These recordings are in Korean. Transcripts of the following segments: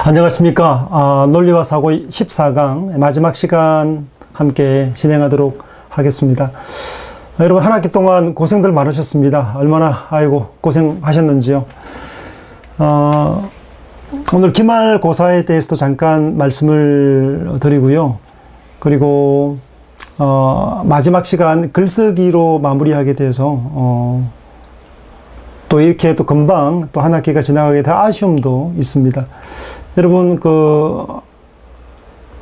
안녕하십니까. 논리와 사고 14강 마지막 시간 함께 진행하도록 하겠습니다. 여러분 한 학기 동안 고생들 많으셨습니다. 얼마나 아이고 고생하셨는지요. 오늘 기말고사에 대해서도 잠깐 말씀을 드리고요. 그리고 마지막 시간 글쓰기로 마무리하게 돼서 또 이렇게 또 금방 또 한 학기가 지나가게 될 아쉬움도 있습니다. 여러분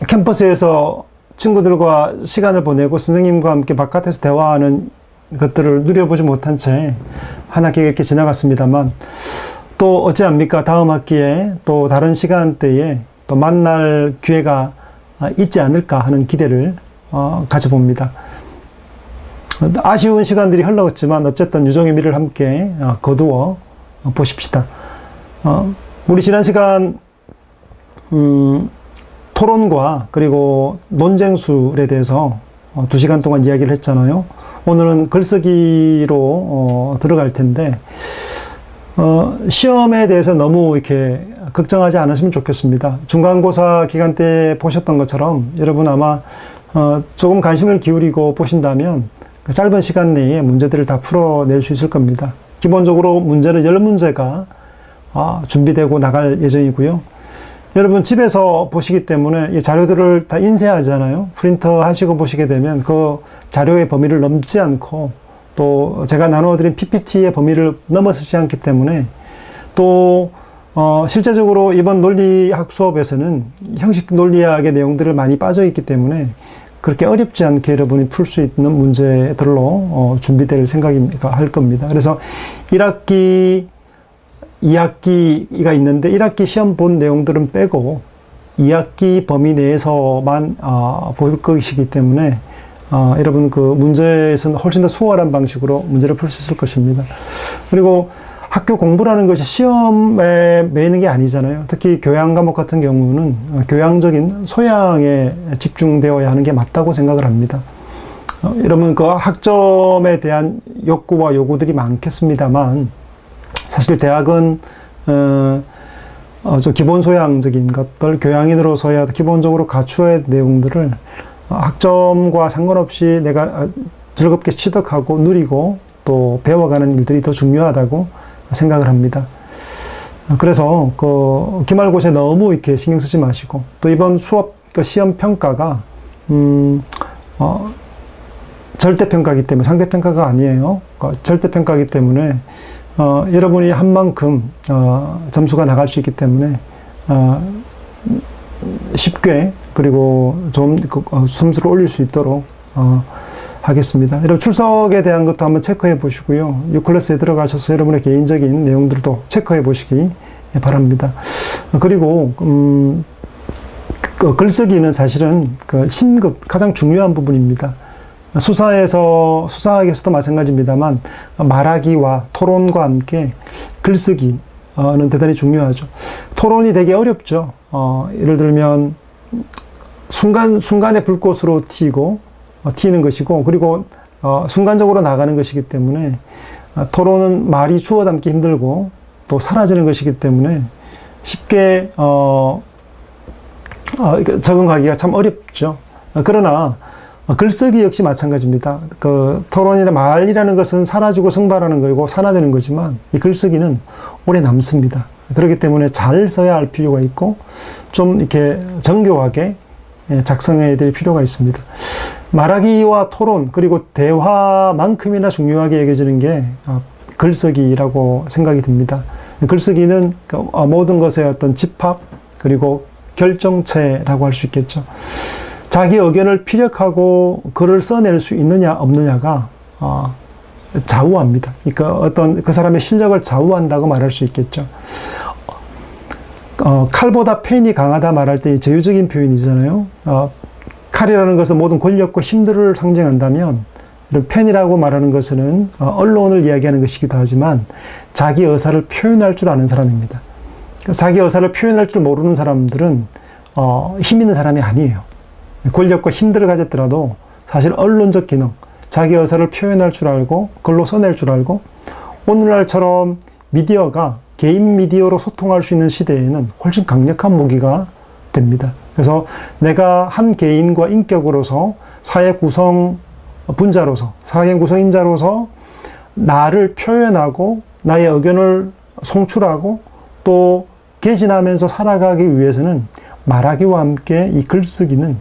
캠퍼스에서 친구들과 시간을 보내고 선생님과 함께 바깥에서 대화하는 것들을 누려보지 못한 채 한 학기가 이렇게 지나갔습니다만, 또 어찌합니까? 다음 학기에 또 다른 시간대에 또 만날 기회가 있지 않을까 하는 기대를 가져봅니다. 아쉬운 시간들이 흘러갔지만 어쨌든 유종의 미를 함께 거두어 보십시다. 우리 지난 시간 토론과 그리고 논쟁술에 대해서 2시간 동안 이야기를 했잖아요. 오늘은 글쓰기로 들어갈 텐데 시험에 대해서 너무 이렇게 걱정하지 않으시면 좋겠습니다. 중간고사 기간 때 보셨던 것처럼 여러분 아마 조금 관심을 기울이고 보신다면 그 짧은 시간 내에 문제들을 다 풀어낼 수 있을 겁니다. 기본적으로 문제는 10문제가 준비되고 나갈 예정이고요. 여러분 집에서 보시기 때문에 이 자료들을 다 인쇄하잖아요. 프린터 하시고 보시게 되면 그 자료의 범위를 넘지 않고 또 제가 나눠드린 PPT의 범위를 넘어서지 않기 때문에 또 실제적으로 이번 논리학 수업에서는 형식 논리학의 내용들을 많이 빠져 있기 때문에 그렇게 어렵지 않게 여러분이 풀 수 있는 문제들로 준비될 생각입니다. 할 겁니다. 그래서 1학기, 2학기가 있는데 1학기 시험 본 내용들은 빼고 2학기 범위 내에서만 볼 것이기 때문에 여러분 그 문제에서는 훨씬 더 수월한 방식으로 문제를 풀 수 있을 것입니다. 그리고 학교 공부라는 것이 시험에 매이는 게 아니잖아요. 특히 교양 과목 같은 경우는 교양적인 소양에 집중되어야 하는 게 맞다고 생각을 합니다. 여러분 그 학점에 대한 욕구와 요구들이 많겠습니다만 사실 대학은 좀 기본 소양적인 것들, 교양인으로서야 기본적으로 갖추어야 할 내용들을 학점과 상관없이 내가 즐겁게 취득하고 누리고 또 배워가는 일들이 더 중요하다고 생각을 합니다. 그래서 그 기말고사에 너무 이렇게 신경 쓰지 마시고, 또 이번 수업 시험 평가가 절대평가이기 때문에, 상대평가가 아니에요. 절대평가이기 때문에 여러분이 한 만큼 점수가 나갈 수 있기 때문에 쉽게 그리고 좀 점수를 올릴 수 있도록 하겠습니다. 여러분 출석에 대한 것도 한번 체크해 보시고요. U클래스에 들어가셔서 여러분의 개인적인 내용들도 체크해 보시기 바랍니다. 그리고 그 글쓰기는 사실은 그 심급 가장 중요한 부분입니다. 수사학에서도 마찬가지입니다만 말하기와 토론과 함께 글쓰기는 대단히 중요하죠. 토론이 되게 어렵죠. 예를 들면 순간에 불꽃으로 튀는 것이고, 그리고 순간적으로 나가는 것이기 때문에 토론은 말이 주워 담기 힘들고 또 사라지는 것이기 때문에 쉽게 적응하기가 참 어렵죠. 그러나 글쓰기 역시 마찬가지입니다. 그 토론이나 말이라는 것은 사라지고 승발하는 거고 산화되는 거지만 이 글쓰기는 오래 남습니다. 그렇기 때문에 잘 써야 할 필요가 있고 좀 이렇게 정교하게 작성해야 될 필요가 있습니다. 말하기와 토론 그리고 대화만큼이나 중요하게 여겨지는 게 글쓰기라고 생각이 듭니다. 글쓰기는 모든 것의 어떤 집합 그리고 결정체라고 할 수 있겠죠. 자기 의견을 피력하고 글을 써낼 수 있느냐 없느냐가 좌우합니다. 그러니까 어떤 그 사람의 실력을 좌우한다고 말할 수 있겠죠. 칼보다 펜이 강하다 말할 때 제휴적인 표현이잖아요. 칼이라는 것은 모든 권력과 힘들을 상징한다면 펜이라고 말하는 것은 언론을 이야기하는 것이기도 하지만 자기 의사를 표현할 줄 아는 사람입니다. 자기 의사를 표현할 줄 모르는 사람들은 힘 있는 사람이 아니에요. 권력과 힘들을 가졌더라도 사실 언론적 기능, 자기 의사를 표현할 줄 알고 글로 써낼 줄 알고 오늘날처럼 미디어가 개인 미디어로 소통할 수 있는 시대에는 훨씬 강력한 무기가 됩니다. 그래서 내가 한 개인과 인격으로서 사회 구성 분자로서, 사회 구성인자로서 나를 표현하고 나의 의견을 송출하고 또 개진하면서 살아가기 위해서는 말하기와 함께 이 글쓰기는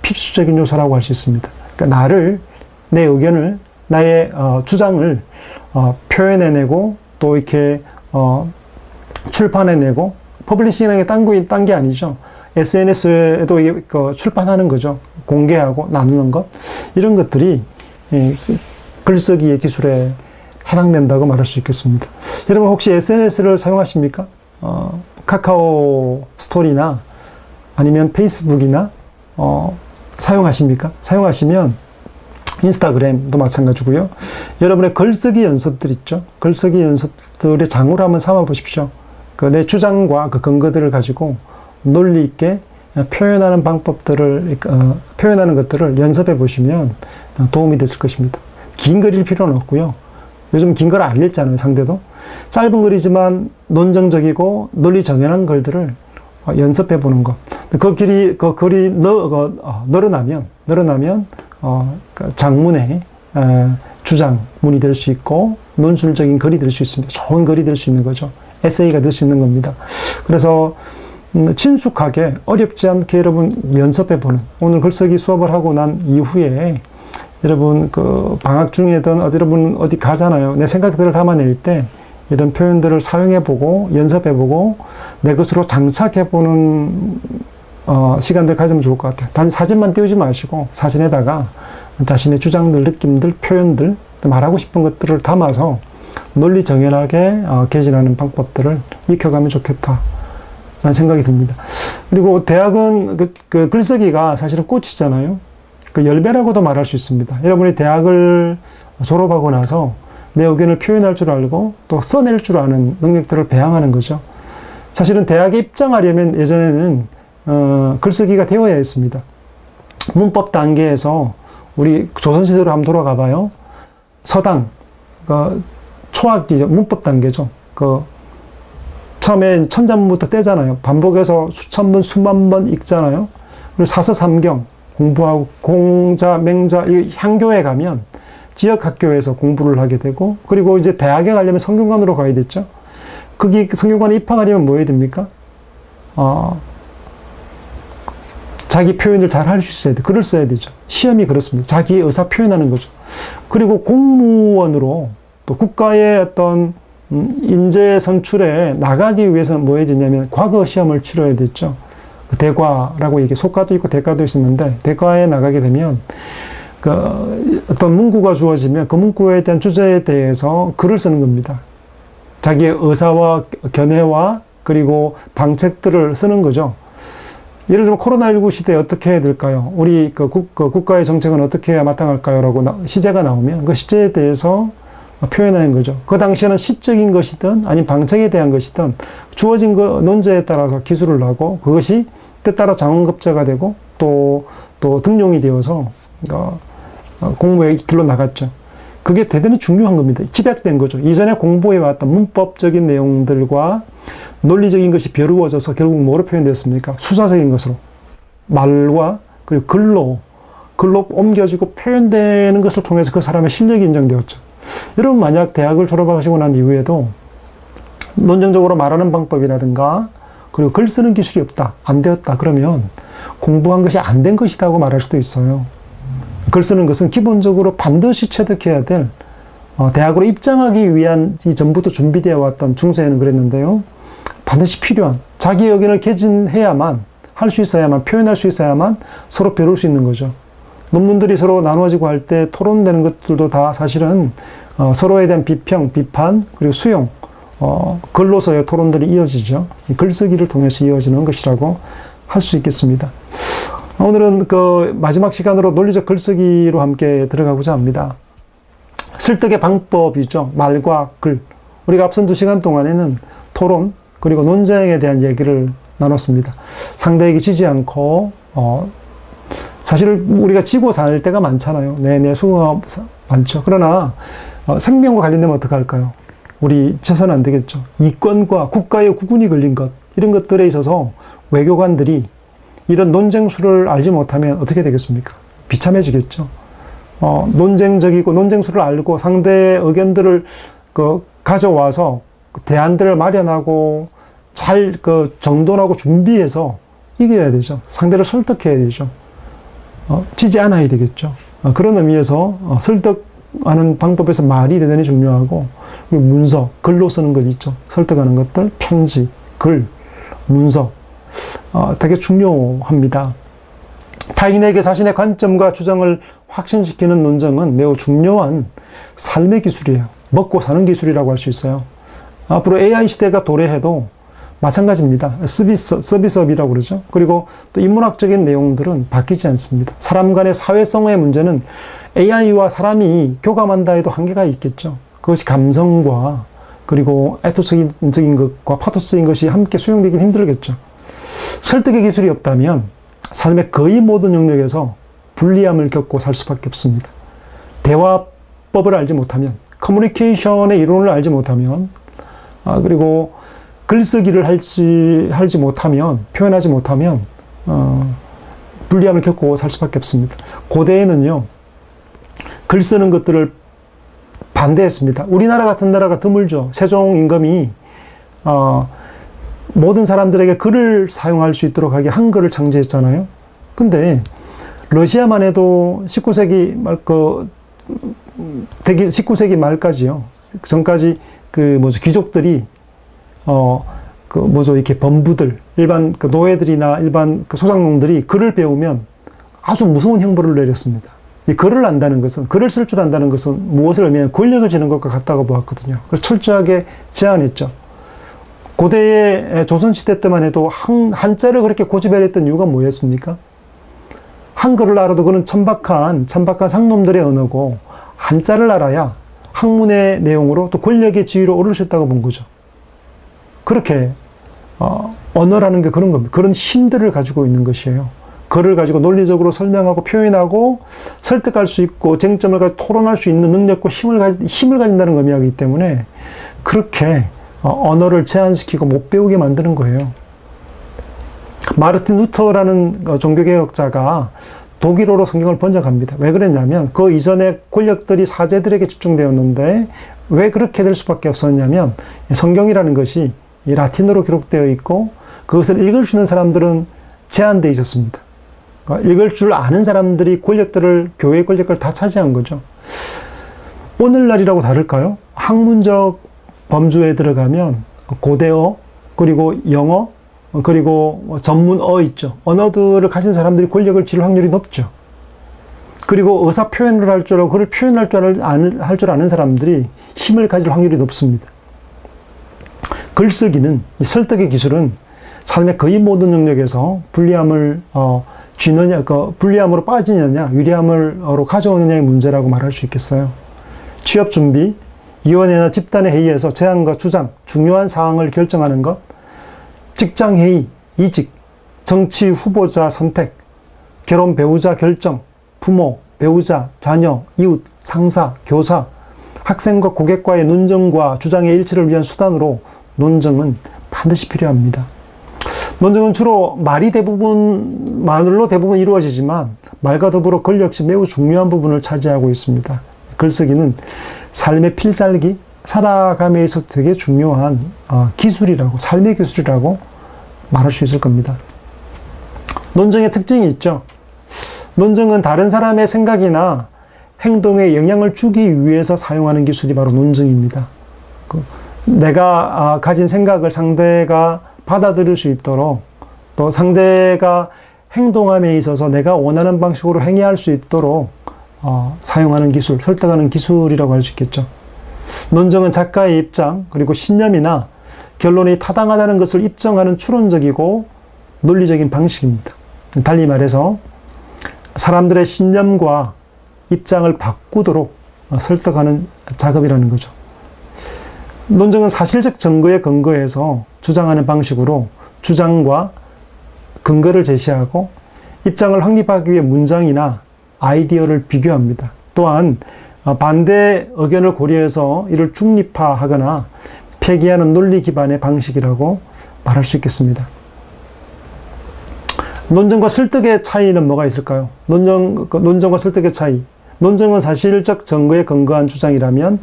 필수적인 요소라고 할 수 있습니다. 그러니까 나를, 내 의견을, 나의 주장을 표현해내고 또 이렇게 출판해내고, 퍼블리싱이라는 게 딴 게 아니죠. SNS에도 출판하는 거죠. 공개하고 나누는 것. 이런 것들이 글쓰기의 기술에 해당된다고 말할 수 있겠습니다. 여러분 혹시 SNS를 사용하십니까? 카카오 스토리나 아니면 페이스북이나 사용하십니까? 사용하시면 인스타그램도 마찬가지고요. 여러분의 글쓰기 연습들 있죠? 글쓰기 연습들의 장으로 한번 삼아 보십시오. 내 주장과 그 근거들을 가지고 논리 있게 표현하는 방법들을, 표현하는 것들을 연습해 보시면 도움이 됐을 것입니다. 긴 글일 필요는 없고요. 요즘 긴 글 안 읽잖아요, 상대도. 짧은 글이지만 논정적이고 논리 정연한 글들을 연습해 보는 것. 그 글이 늘어나면, 장문의 주장문이 될 수 있고, 논술적인 글이 될 수 있습니다. 좋은 글이 될 수 있는 거죠. 에세이가 될 수 있는 겁니다. 그래서 친숙하게 어렵지 않게 여러분 연습해 보는, 오늘 글쓰기 수업을 하고 난 이후에 여러분 방학 중에든 여러분 어디 가잖아요. 내 생각들을 담아낼 때 이런 표현들을 사용해 보고 연습해 보고 내 것으로 장착해 보는 시간들 가지면 좋을 것 같아요. 단 사진만 띄우지 마시고 사진에다가 자신의 주장들, 느낌들, 표현들, 말하고 싶은 것들을 담아서 논리 정연하게 개진하는 방법들을 익혀가면 좋겠다 라는 생각이 듭니다. 그리고 대학은 그 글쓰기가 사실은 꽃이잖아요. 그 열매라고도 말할 수 있습니다. 여러분이 대학을 졸업하고 나서 내 의견을 표현할 줄 알고 또 써낼 줄 아는 능력들을 배양하는 거죠. 사실은 대학에 입장하려면 예전에는 글쓰기가 되어야 했습니다. 문법 단계에서 우리 조선시대로 한번 돌아가 봐요. 서당, 초학기죠. 문법 단계죠. 처음에 천자문부터 떼잖아요. 반복해서 수천 번, 수만 번 읽잖아요. 그리고 사서삼경 공부하고 공자, 맹자, 이 향교에 가면 지역 학교에서 공부를 하게 되고, 그리고 이제 대학에 가려면 성균관으로 가야 됐죠. 거기 성균관에 입학하려면 뭐 해야 됩니까? 자기 표현을 잘 할 수 있어야 돼. 글을 써야 되죠. 시험이 그렇습니다. 자기 의사 표현하는 거죠. 그리고 공무원으로 또 국가의 어떤 인재 선출에 나가기 위해서는 뭐 해야 되냐면 과거 시험을 치러야 됐죠. 대과라고 이게 속과도 있고 대과도 있었는데, 대과에 나가게 되면 어떤 문구가 주어지면 그 문구에 대한 주제에 대해서 글을 쓰는 겁니다. 자기의 의사와 견해와 그리고 방책들을 쓰는 거죠. 예를 들면 코로나19 시대에 어떻게 해야 될까요? 우리 국가의 정책은 어떻게 해야 마땅할까요? 라고 시제가 나오면 그 시제에 대해서 표현하는 거죠. 그 당시에는 시적인 것이든 아니면 방책에 대한 것이든 주어진 논제에 따라서 기술을 하고 그것이 때따라 장원급제가 되고 또 등용이 되어서 공무의 길로 나갔죠. 그게 대단히 중요한 겁니다. 집약된 거죠. 이전에 공부해왔던 문법적인 내용들과 논리적인 것이 벼루어져서 결국 뭐로 표현되었습니까? 수사적인 것으로. 말과 그리고 글로 옮겨지고 표현되는 것을 통해서 그 사람의 실력이 인정되었죠. 여러분 만약 대학을 졸업하시고 난 이후에도 논정적으로 말하는 방법이라든가 그리고 글 쓰는 기술이 없다, 안 되었다 그러면 공부한 것이 안 된 것이라고 말할 수도 있어요. 글 쓰는 것은 기본적으로 반드시 체득해야 될 대학으로 입장하기 위한 이 전부터 준비되어 왔던 중세에는 그랬는데요. 반드시 필요한 자기 의견을 개진해야만 할 수 있어야만 표현할 수 있어야만 서로 배울 수 있는 거죠. 논문들이 서로 나누어지고 할 때 토론되는 것들도 다 사실은 서로에 대한 비평, 비판, 그리고 수용, 글로서의 토론들이 이어지죠. 글쓰기를 통해서 이어지는 것이라고 할 수 있겠습니다. 오늘은 마지막 시간으로 논리적 글쓰기로 함께 들어가고자 합니다. 설득의 방법이죠. 말과 글. 우리가 앞선 2시간 동안에는 토론, 그리고 논쟁에 대한 얘기를 나눴습니다. 상대에게 지지 않고, 사실 우리가 지고 살 때가 많잖아요. 수고가 많죠. 그러나 생명과 관련되면 어떻게 할까요? 우리 쳐서는 안 되겠죠. 이권과 국가의 구분이 걸린 것, 이런 것들에 있어서 외교관들이 이런 논쟁수를 알지 못하면 어떻게 되겠습니까? 비참해지겠죠. 논쟁적이고 논쟁수를 알고 상대 의견들을 가져와서 대안들을 마련하고 잘 정돈하고 준비해서 이겨야 되죠. 상대를 설득해야 되죠. 지지 않아야 되겠죠. 그런 의미에서 설득하는 방법에서 말이 대단히 중요하고, 문서, 글로 쓰는 것 있죠. 설득하는 것들, 편지, 글, 문서 되게 중요합니다. 타인에게 자신의 관점과 주장을 확신시키는 논쟁은 매우 중요한 삶의 기술이에요. 먹고 사는 기술이라고 할 수 있어요. 앞으로 AI 시대가 도래해도 마찬가지입니다. 서비스업이라고 그러죠. 그리고 또 인문학적인 내용들은 바뀌지 않습니다. 사람 간의 사회성의 문제는 AI와 사람이 교감한다 해도 한계가 있겠죠. 그것이 감성과 그리고 에토적인 것과 파토스인 것이 함께 수용되긴 힘들겠죠. 설득의 기술이 없다면 삶의 거의 모든 영역에서 불리함을 겪고 살 수밖에 없습니다. 대화법을 알지 못하면, 커뮤니케이션의 이론을 알지 못하면, 그리고 글쓰기를 하지 못하면, 표현하지 못하면 불리함을 겪고 살 수밖에 없습니다. 고대에는요, 글 쓰는 것들을 반대했습니다. 우리나라 같은 나라가 드물죠. 세종 임금이 모든 사람들에게 글을 사용할 수 있도록 하게 한글을 창제했잖아요. 근데 러시아만 해도 19세기 말까지요. 전까지 귀족들이 이렇게 범부들, 일반 노예들이나 일반 소장농들이 글을 배우면 아주 무서운 형벌을 내렸습니다. 이 글을 안다는 것은, 글을 쓸 줄 안다는 것은 무엇을 의미하면 권력을 지는 것과 같다고 보았거든요. 그래서 철저하게 제한했죠. 고대의 조선시대 때만 해도 한자를 그렇게 고집해냈던 이유가 뭐였습니까? 한글을 알아도 그는 천박한 상놈들의 언어고, 한자를 알아야 학문의 내용으로 또 권력의 지위로 오를 수 있다고 본 거죠. 그렇게 언어라는 게 그런 겁니다. 그런 힘들을 가지고 있는 것이에요. 글을 가지고 논리적으로 설명하고 표현하고 설득할 수 있고 쟁점을 가지고 토론할 수 있는 능력과 힘을 가진다는 의미이기 때문에 그렇게 언어를 제한시키고 못 배우게 만드는 거예요. 마르틴 루터라는 종교개혁자가 독일어로 성경을 번역합니다. 왜 그랬냐면 그 이전에 권력들이 사제들에게 집중되었는데 왜 그렇게 될 수밖에 없었냐면 성경이라는 것이 이 라틴어로 기록되어 있고 그것을 읽을 수 있는 사람들은 제한되어 있었습니다. 그러니까 읽을 줄 아는 사람들이 교회의 권력을 다 차지한 거죠. 오늘날이라고 다를까요? 학문적 범주에 들어가면 고대어, 그리고 영어, 그리고 전문어 있죠. 언어들을 가진 사람들이 권력을 쥘 확률이 높죠. 그리고 의사 표현을 할 줄 알고 그걸 표현할 줄 아는 사람들이 힘을 가질 확률이 높습니다. 글쓰기는, 이 설득의 기술은 삶의 거의 모든 영역에서 불리함을 불리함으로 빠지느냐, 유리함으로 가져오느냐의 문제라고 말할 수 있겠어요. 취업 준비, 위원회나 집단의 회의에서 제안과 주장, 중요한 사항을 결정하는 것, 직장 회의, 이직, 정치 후보자 선택, 결혼 배우자 결정, 부모, 배우자, 자녀, 이웃, 상사, 교사, 학생과 고객과의 논쟁과 주장의 일치를 위한 수단으로 논쟁은 반드시 필요합니다. 논쟁은 주로 말로 대부분 이루어지지만 말과 더불어 글 역시 매우 중요한 부분을 차지하고 있습니다. 글쓰기는 삶의 필살기, 살아감에 있어서 되게 중요한 기술이라고, 삶의 기술이라고 말할 수 있을 겁니다. 논쟁의 특징이 있죠. 논쟁은 다른 사람의 생각이나 행동에 영향을 주기 위해서 사용하는 기술이 바로 논쟁입니다. 내가 가진 생각을 상대가 받아들일 수 있도록, 또 상대가 행동함에 있어서 내가 원하는 방식으로 행해할 수 있도록 사용하는 기술, 설득하는 기술이라고 할 수 있겠죠. 논쟁은 작가의 입장, 그리고 신념이나 결론이 타당하다는 것을 입증하는 추론적이고 논리적인 방식입니다. 달리 말해서 사람들의 신념과 입장을 바꾸도록 설득하는 작업이라는 거죠. 논쟁은 사실적 증거에 근거해서 주장하는 방식으로 주장과 근거를 제시하고 입장을 확립하기 위해 문장이나 아이디어를 비교합니다. 또한 반대 의견을 고려해서 이를 중립화하거나 폐기하는 논리 기반의 방식이라고 말할 수 있겠습니다. 논정과 설득의 차이는 뭐가 있을까요? 논정과 설득의 차이. 논정은 사실적 증거에 근거한 주장이라면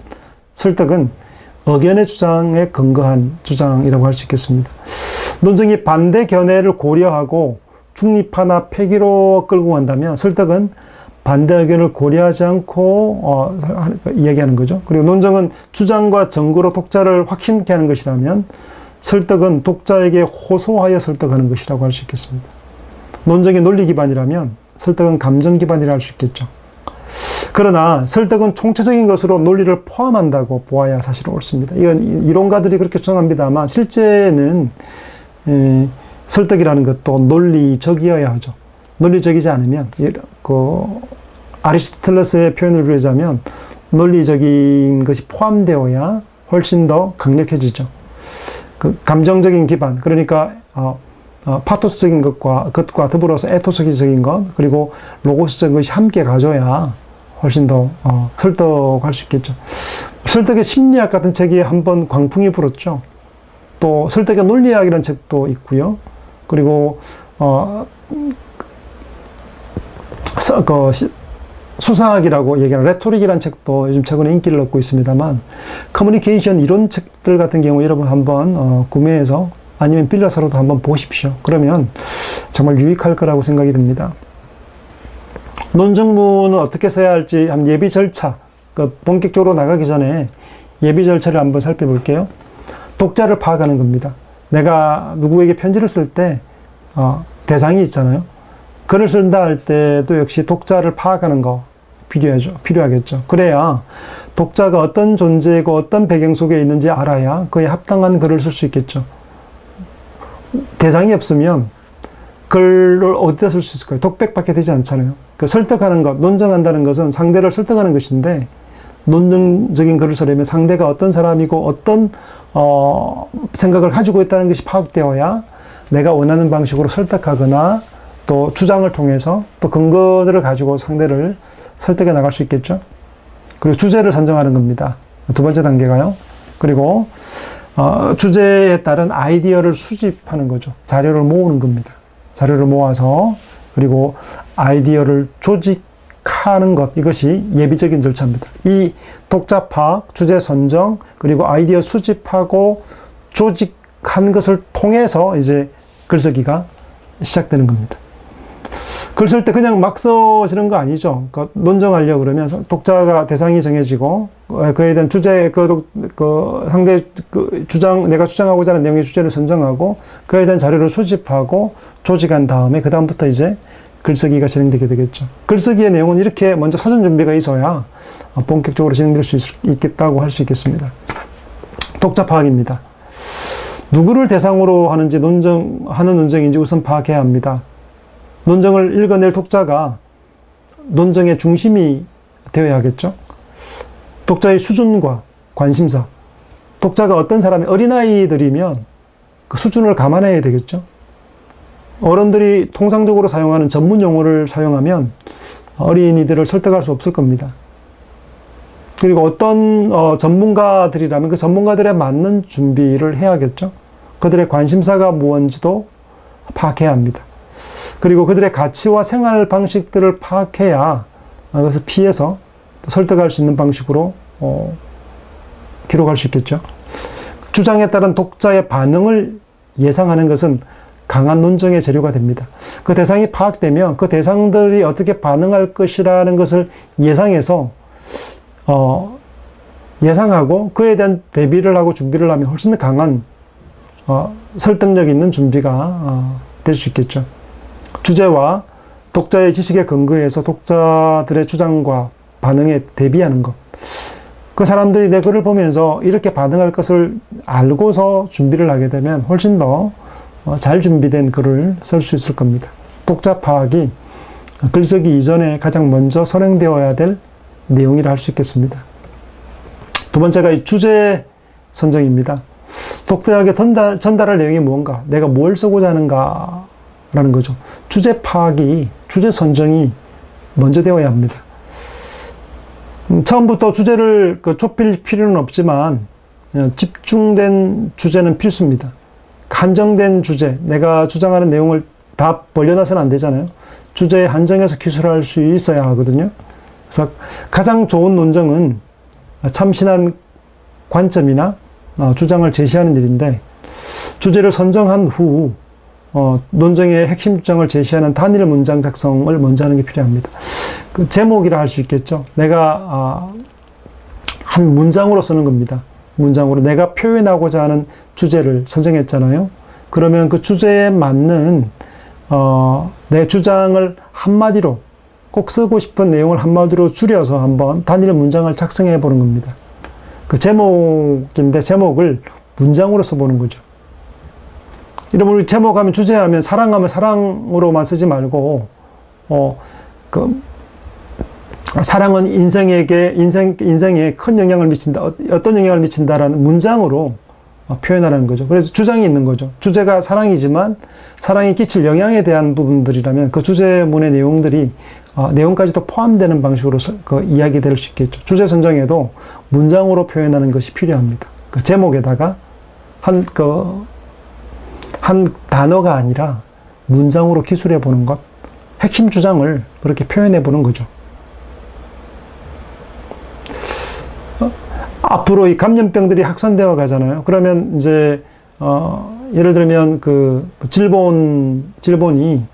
설득은 의견의 주장에 근거한 주장이라고 할 수 있겠습니다. 논정이 반대 견해를 고려하고 중립화나 폐기로 끌고 간다면 설득은 반대 의견을 고려하지 않고 이야기하는 거죠. 그리고 논정은 주장과 증거로 독자를 확신케 하는 것이라면 설득은 독자에게 호소하여 설득하는 것이라고 할 수 있겠습니다. 논정이 논리 기반이라면 설득은 감정 기반이라 할 수 있겠죠. 그러나 설득은 총체적인 것으로 논리를 포함한다고 보아야 사실 옳습니다. 이건 이론가들이 그렇게 주장합니다만 실제는 설득이라는 것도 논리적이어야 하죠. 논리적이지 않으면 아리스토텔레스의 표현을 빌자면 논리적인 것이 포함되어야 훨씬 더 강력해지죠. 그 감정적인 기반, 그러니까 파토스적인 것과 더불어서 에토스적인 것, 그리고 로고스적인 것이 함께 가져야 훨씬 더 설득할 수 있겠죠. 설득의 심리학 같은 책이 한번 광풍이 불었죠. 또 설득의 논리학이라는 책도 있고요. 그리고 수사학이라고 얘기하는 레토릭이라는 책도 요즘 최근에 인기를 얻고 있습니다만, 커뮤니케이션 이론 책들 같은 경우 여러분 한번 구매해서 아니면 빌려서라도 한번 보십시오. 그러면 정말 유익할 거라고 생각이 듭니다. 논정문은 어떻게 써야 할지 한번 예비 절차, 본격적으로 나가기 전에 예비 절차를 한번 살펴볼게요. 독자를 파악하는 겁니다. 내가 누구에게 편지를 쓸 때 대상이 있잖아요. 글을 쓴다 할 때도 역시 독자를 파악하는 거 필요하겠죠. 그래야 독자가 어떤 존재이고 어떤 배경 속에 있는지 알아야 그에 합당한 글을 쓸 수 있겠죠. 대상이 없으면 글을 어디다 쓸 수 있을까요? 독백밖에 되지 않잖아요. 설득하는 것, 논정한다는 것은 상대를 설득하는 것인데, 논증적인 글을 쓰려면 상대가 어떤 사람이고 어떤 생각을 가지고 있다는 것이 파악되어야 내가 원하는 방식으로 설득하거나 또 주장을 통해서 또 근거들을 가지고 상대를 설득해 나갈 수 있겠죠. 그리고 주제를 선정하는 겁니다. 두 번째 단계가요. 그리고 주제에 따른 아이디어를 수집하는 거죠. 자료를 모으는 겁니다. 자료를 모아서 그리고 아이디어를 조직하는 것, 이것이 예비적인 절차입니다. 이 독자 파악, 주제 선정, 그리고 아이디어 수집하고 조직한 것을 통해서 이제 글쓰기가 시작되는 겁니다. 글 쓸 때 그냥 막 써지는 거 아니죠. 논정하려고 그러면 독자가 대상이 정해지고 그에 대한 주제, 상대 내가 주장하고자 하는 내용의 주제를 선정하고 그에 대한 자료를 수집하고 조직한 다음에 그 다음부터 이제 글쓰기가 진행되게 되겠죠. 글쓰기의 내용은 이렇게 먼저 사전 준비가 있어야 본격적으로 진행될 수 있겠다고 할 수 있겠습니다. 독자 파악입니다. 누구를 대상으로 하는 논정인지 우선 파악해야 합니다. 논정을 읽어낼 독자가 논정의 중심이 되어야 하겠죠. 독자의 수준과 관심사, 독자가 어떤 사람이 어린아이들이면 그 수준을 감안해야 되겠죠. 어른들이 통상적으로 사용하는 전문 용어를 사용하면 어린이들을 설득할 수 없을 겁니다. 그리고 어떤 전문가들이라면 그 전문가들에 맞는 준비를 해야겠죠. 그들의 관심사가 무엇인지도 파악해야 합니다. 그리고 그들의 가치와 생활 방식들을 파악해야 그것을 피해서 설득할 수 있는 방식으로 기록할 수 있겠죠. 주장에 따른 독자의 반응을 예상하는 것은 강한 논정의 재료가 됩니다. 그 대상이 파악되면 그 대상들이 어떻게 반응할 것이라는 것을 예상해서 예상하고 그에 대한 대비를 하고 준비를 하면 훨씬 더 강한 설득력 있는 준비가 될 수 있겠죠. 주제와 독자의 지식에 근거해서 독자들의 주장과 반응에 대비하는 것. 그 사람들이 내 글을 보면서 이렇게 반응할 것을 알고서 준비를 하게 되면 훨씬 더 잘 준비된 글을 쓸 수 있을 겁니다. 독자 파악이 글쓰기 이전에 가장 먼저 선행되어야 될 내용이라 할 수 있겠습니다. 두 번째가 이 주제 선정입니다. 독자에게 전달할 내용이 무언가, 내가 뭘 쓰고자 하는가 라는 거죠. 주제 파악이, 주제 선정이 먼저 되어야 합니다. 처음부터 주제를 좁힐 필요는 없지만 집중된 주제는 필수입니다. 한정된 주제, 내가 주장하는 내용을 다 벌려놔서는 안 되잖아요. 주제에 한정해서 기술할 수 있어야 하거든요. 그래서 가장 좋은 논정은 참신한 관점이나 주장을 제시하는 일인데, 주제를 선정한 후 논정의 핵심 주장을 제시하는 단일 문장 작성을 먼저 하는 게 필요합니다. 그 제목이라 할 수 있겠죠. 내가 한 문장으로 쓰는 겁니다. 문장으로 내가 표현하고자 하는 주제를 선정했잖아요. 그러면 그 주제에 맞는 내 주장을 한마디로, 꼭 쓰고 싶은 내용을 한마디로 줄여서 한번 단일 문장을 작성해 보는 겁니다. 그 제목인데 제목을 문장으로 써보는 거죠. 이러면 우리 제목하면, 주제하면, 사랑하면 사랑으로만 쓰지 말고 사랑은 인생에 큰 영향을 미친다, 어떤 영향을 미친다라는 문장으로 표현하라는 거죠. 그래서 주장이 있는 거죠. 주제가 사랑이지만 사랑이 끼칠 영향에 대한 부분들이라면 그 주제문의 내용들이 내용까지도 포함되는 방식으로 이야기될 수 있겠죠. 주제 선정에도 문장으로 표현하는 것이 필요합니다. 그 제목에다가 한 단어가 아니라 문장으로 기술해 보는 것, 핵심 주장을 그렇게 표현해 보는 거죠. 앞으로 이 감염병들이 확산되어 가잖아요. 그러면 이제 예를 들면 질본이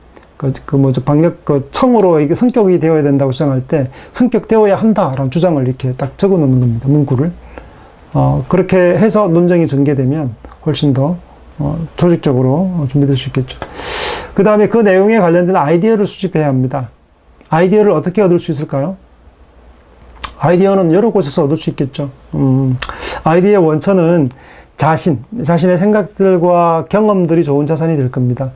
방역 청으로 이게 성격이 되어야 된다고 주장할 때 성격되어야 한다라는 주장을 이렇게 딱 적어 놓는 겁니다. 문구를. 그렇게 해서 논쟁이 전개되면 훨씬 더 조직적으로 준비될 수 있겠죠. 그 다음에 그 내용에 관련된 아이디어를 수집해야 합니다. 아이디어를 어떻게 얻을 수 있을까요? 아이디어는 여러 곳에서 얻을 수 있겠죠. 아이디어의 원천은 자신의 생각들과 경험들이 좋은 자산이 될 겁니다.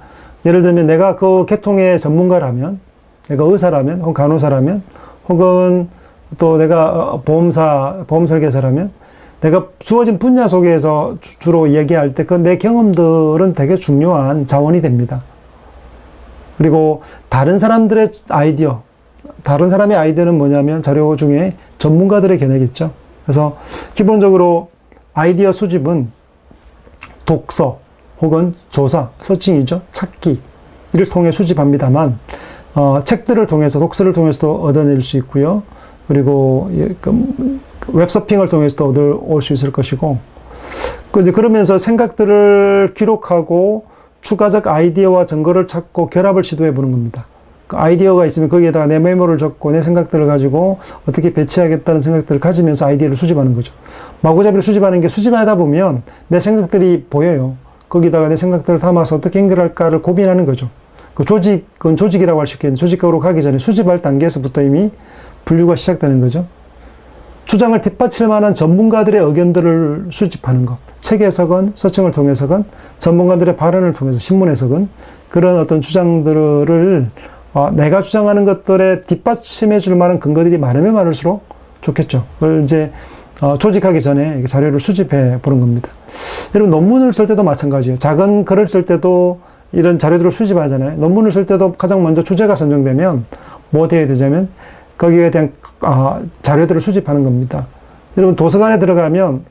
예를 들면 내가 그 계통의 전문가라면, 내가 의사라면, 혹은 간호사라면, 혹은 또 내가 보험 설계사라면, 내가 주어진 분야 속에서 주로 얘기할 때 그 내 경험들은 되게 중요한 자원이 됩니다. 그리고 다른 사람의 아이디어는 뭐냐면 자료 중에 전문가들의 견해겠죠. 그래서 기본적으로 아이디어 수집은 독서 혹은 조사, 서칭이죠. 찾기, 이를 통해 수집합니다만 책들을 통해서, 독서를 통해서도 얻어낼 수 있고요. 그리고 웹서핑을 통해서도 얻어올 수 있을 것이고, 그러면서 생각들을 기록하고 추가적 아이디어와 증거를 찾고 결합을 시도해 보는 겁니다. 그 아이디어가 있으면 거기에다가 내 메모를 적고 내 생각들을 가지고 어떻게 배치하겠다는 생각들을 가지면서 아이디어를 수집하는 거죠. 마구잡이를 수집하는 게, 수집하다 보면 내 생각들이 보여요. 거기다가 내 생각들을 담아서 어떻게 연결할까를 고민하는 거죠. 그 조직은 조직이라고 할 수 있겠는데, 조직으로 가기 전에 수집할 단계에서부터 이미 분류가 시작되는 거죠. 주장을 뒷받칠 만한 전문가들의 의견들을 수집하는 것. 책에서건 서청을 통해서건 전문가들의 발언을 통해서 신문에서건 그런 어떤 주장들을 내가 주장하는 것들에 뒷받침해 줄 만한 근거들이 많으면 많을수록 좋겠죠. 그걸 이제 조직하기 전에 자료를 수집해 보는 겁니다. 여러분, 논문을 쓸 때도 마찬가지예요. 작은 글을 쓸 때도 이런 자료들을 수집하잖아요. 논문을 쓸 때도 가장 먼저 주제가 선정되면 뭐 되어야 되냐면 거기에 대한 자료들을 수집하는 겁니다. 여러분, 도서관에 들어가면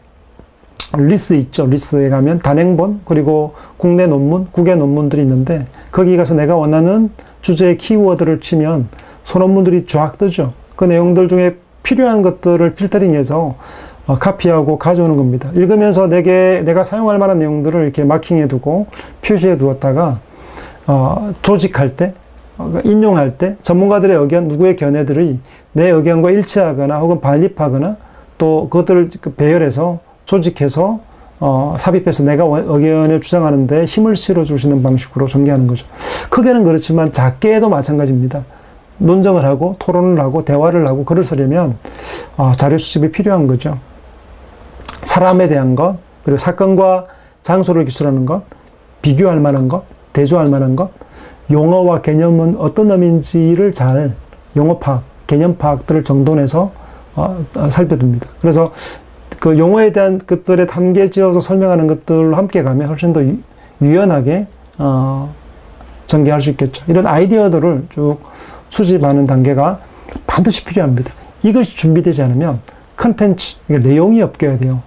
리스 있죠. 리스에 가면 단행본, 그리고 국내 논문, 국외 논문들이 있는데 거기 가서 내가 원하는 주제의 키워드를 치면 소논문들이 쫙 뜨죠. 그 내용들 중에 필요한 것들을 필터링해서 카피하고 가져오는 겁니다. 읽으면서 내가 사용할 만한 내용들을 이렇게 마킹해 두고 표시해 두었다가 조직할 때, 인용할 때 전문가들의 의견, 누구의 견해들이 내 의견과 일치하거나 혹은 반립하거나 또 그것들을 배열해서 조직해서 삽입해서 내가 의견을 주장하는데 힘을 실어줄 수 있는 방식으로 전개하는 거죠. 크게는 그렇지만 작게도 마찬가지입니다. 논쟁을 하고 토론을 하고 대화를 하고 글을 쓰려면 자료 수집이 필요한 거죠. 사람에 대한 것, 그리고 사건과 장소를 기술하는 것, 비교할 만한 것, 대조할 만한 것, 용어와 개념은 어떤 의미인지를 잘 용어 파악, 개념 파악들을 정돈해서 살펴둡니다. 그래서 그 용어에 대한 것들에 단계 지어서 설명하는 것들로 함께 가면 훨씬 더 유연하게 전개할 수 있겠죠. 이런 아이디어들을 쭉 수집하는 단계가 반드시 필요합니다. 이것이 준비되지 않으면 컨텐츠, 내용이 없게 돼요.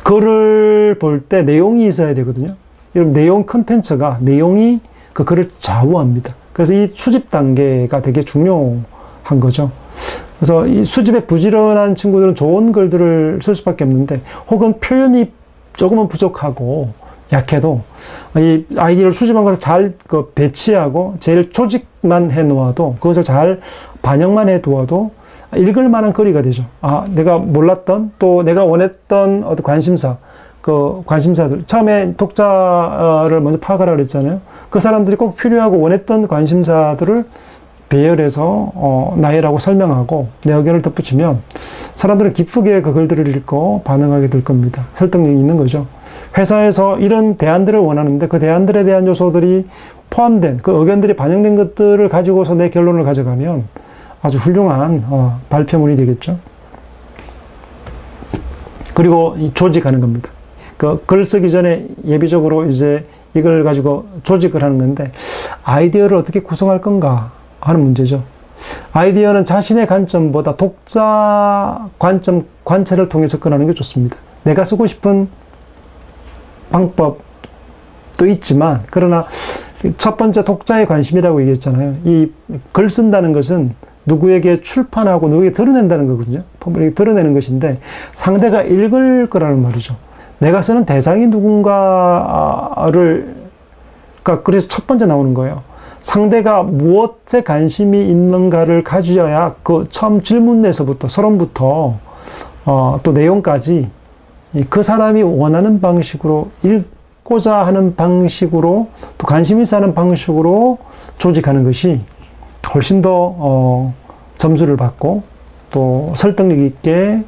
글을 볼 때 내용이 있어야 되거든요. 여러분, 내용 컨텐츠가, 내용이 그 글을 좌우합니다. 그래서 이 수집 단계가 되게 중요한 거죠. 그래서 이 수집에 부지런한 친구들은 좋은 글들을 쓸 수밖에 없는데, 혹은 표현이 조금은 부족하고 약해도 이 아이디어를 수집한 것을 잘 배치하고 제일 조직만 해 놓아도, 그것을 잘 반영만 해 두어도 읽을 만한 거리가 되죠. 내가 몰랐던, 또 내가 원했던 어떤 관심사, 그 관심사들, 처음에 독자를 먼저 파악하라고 그랬잖아요. 그 사람들이 꼭 필요하고 원했던 관심사들을 배열해서 나열하고 설명하고 내 의견을 덧붙이면 사람들은 기쁘게 그 글들을 읽고 반응하게 될 겁니다. 설득력이 있는 거죠. 회사에서 이런 대안들을 원하는데 그 대안들에 대한 요소들이 포함된, 그 의견들이 반영된 것들을 가지고서 내 결론을 가져가면 아주 훌륭한 발표문이 되겠죠. 그리고 조직하는 겁니다. 그 글 쓰기 전에 예비적으로 이제 이걸 가지고 조직을 하는 건데, 아이디어를 어떻게 구성할 건가 하는 문제죠. 아이디어는 자신의 관점보다 독자 관점, 관찰을 통해 접근하는 게 좋습니다. 내가 쓰고 싶은 방법도 있지만, 그러나 첫 번째 독자의 관심이라고 얘기했잖아요. 이 글 쓴다는 것은 누구에게 출판하고 누구에게 드러낸다는 거거든요. 드러내는 것인데, 상대가 읽을 거라는 말이죠. 내가 쓰는 대상이 누군가를, 그래서 첫 번째 나오는 거예요. 상대가 무엇에 관심이 있는가를 가져야 그 처음 질문에서부터, 서론부터, 또 내용까지 그 사람이 원하는 방식으로, 읽고자 하는 방식으로, 또 관심 있어 하는 방식으로 조직하는 것이 훨씬 더 점수를 받고 또 설득력 있게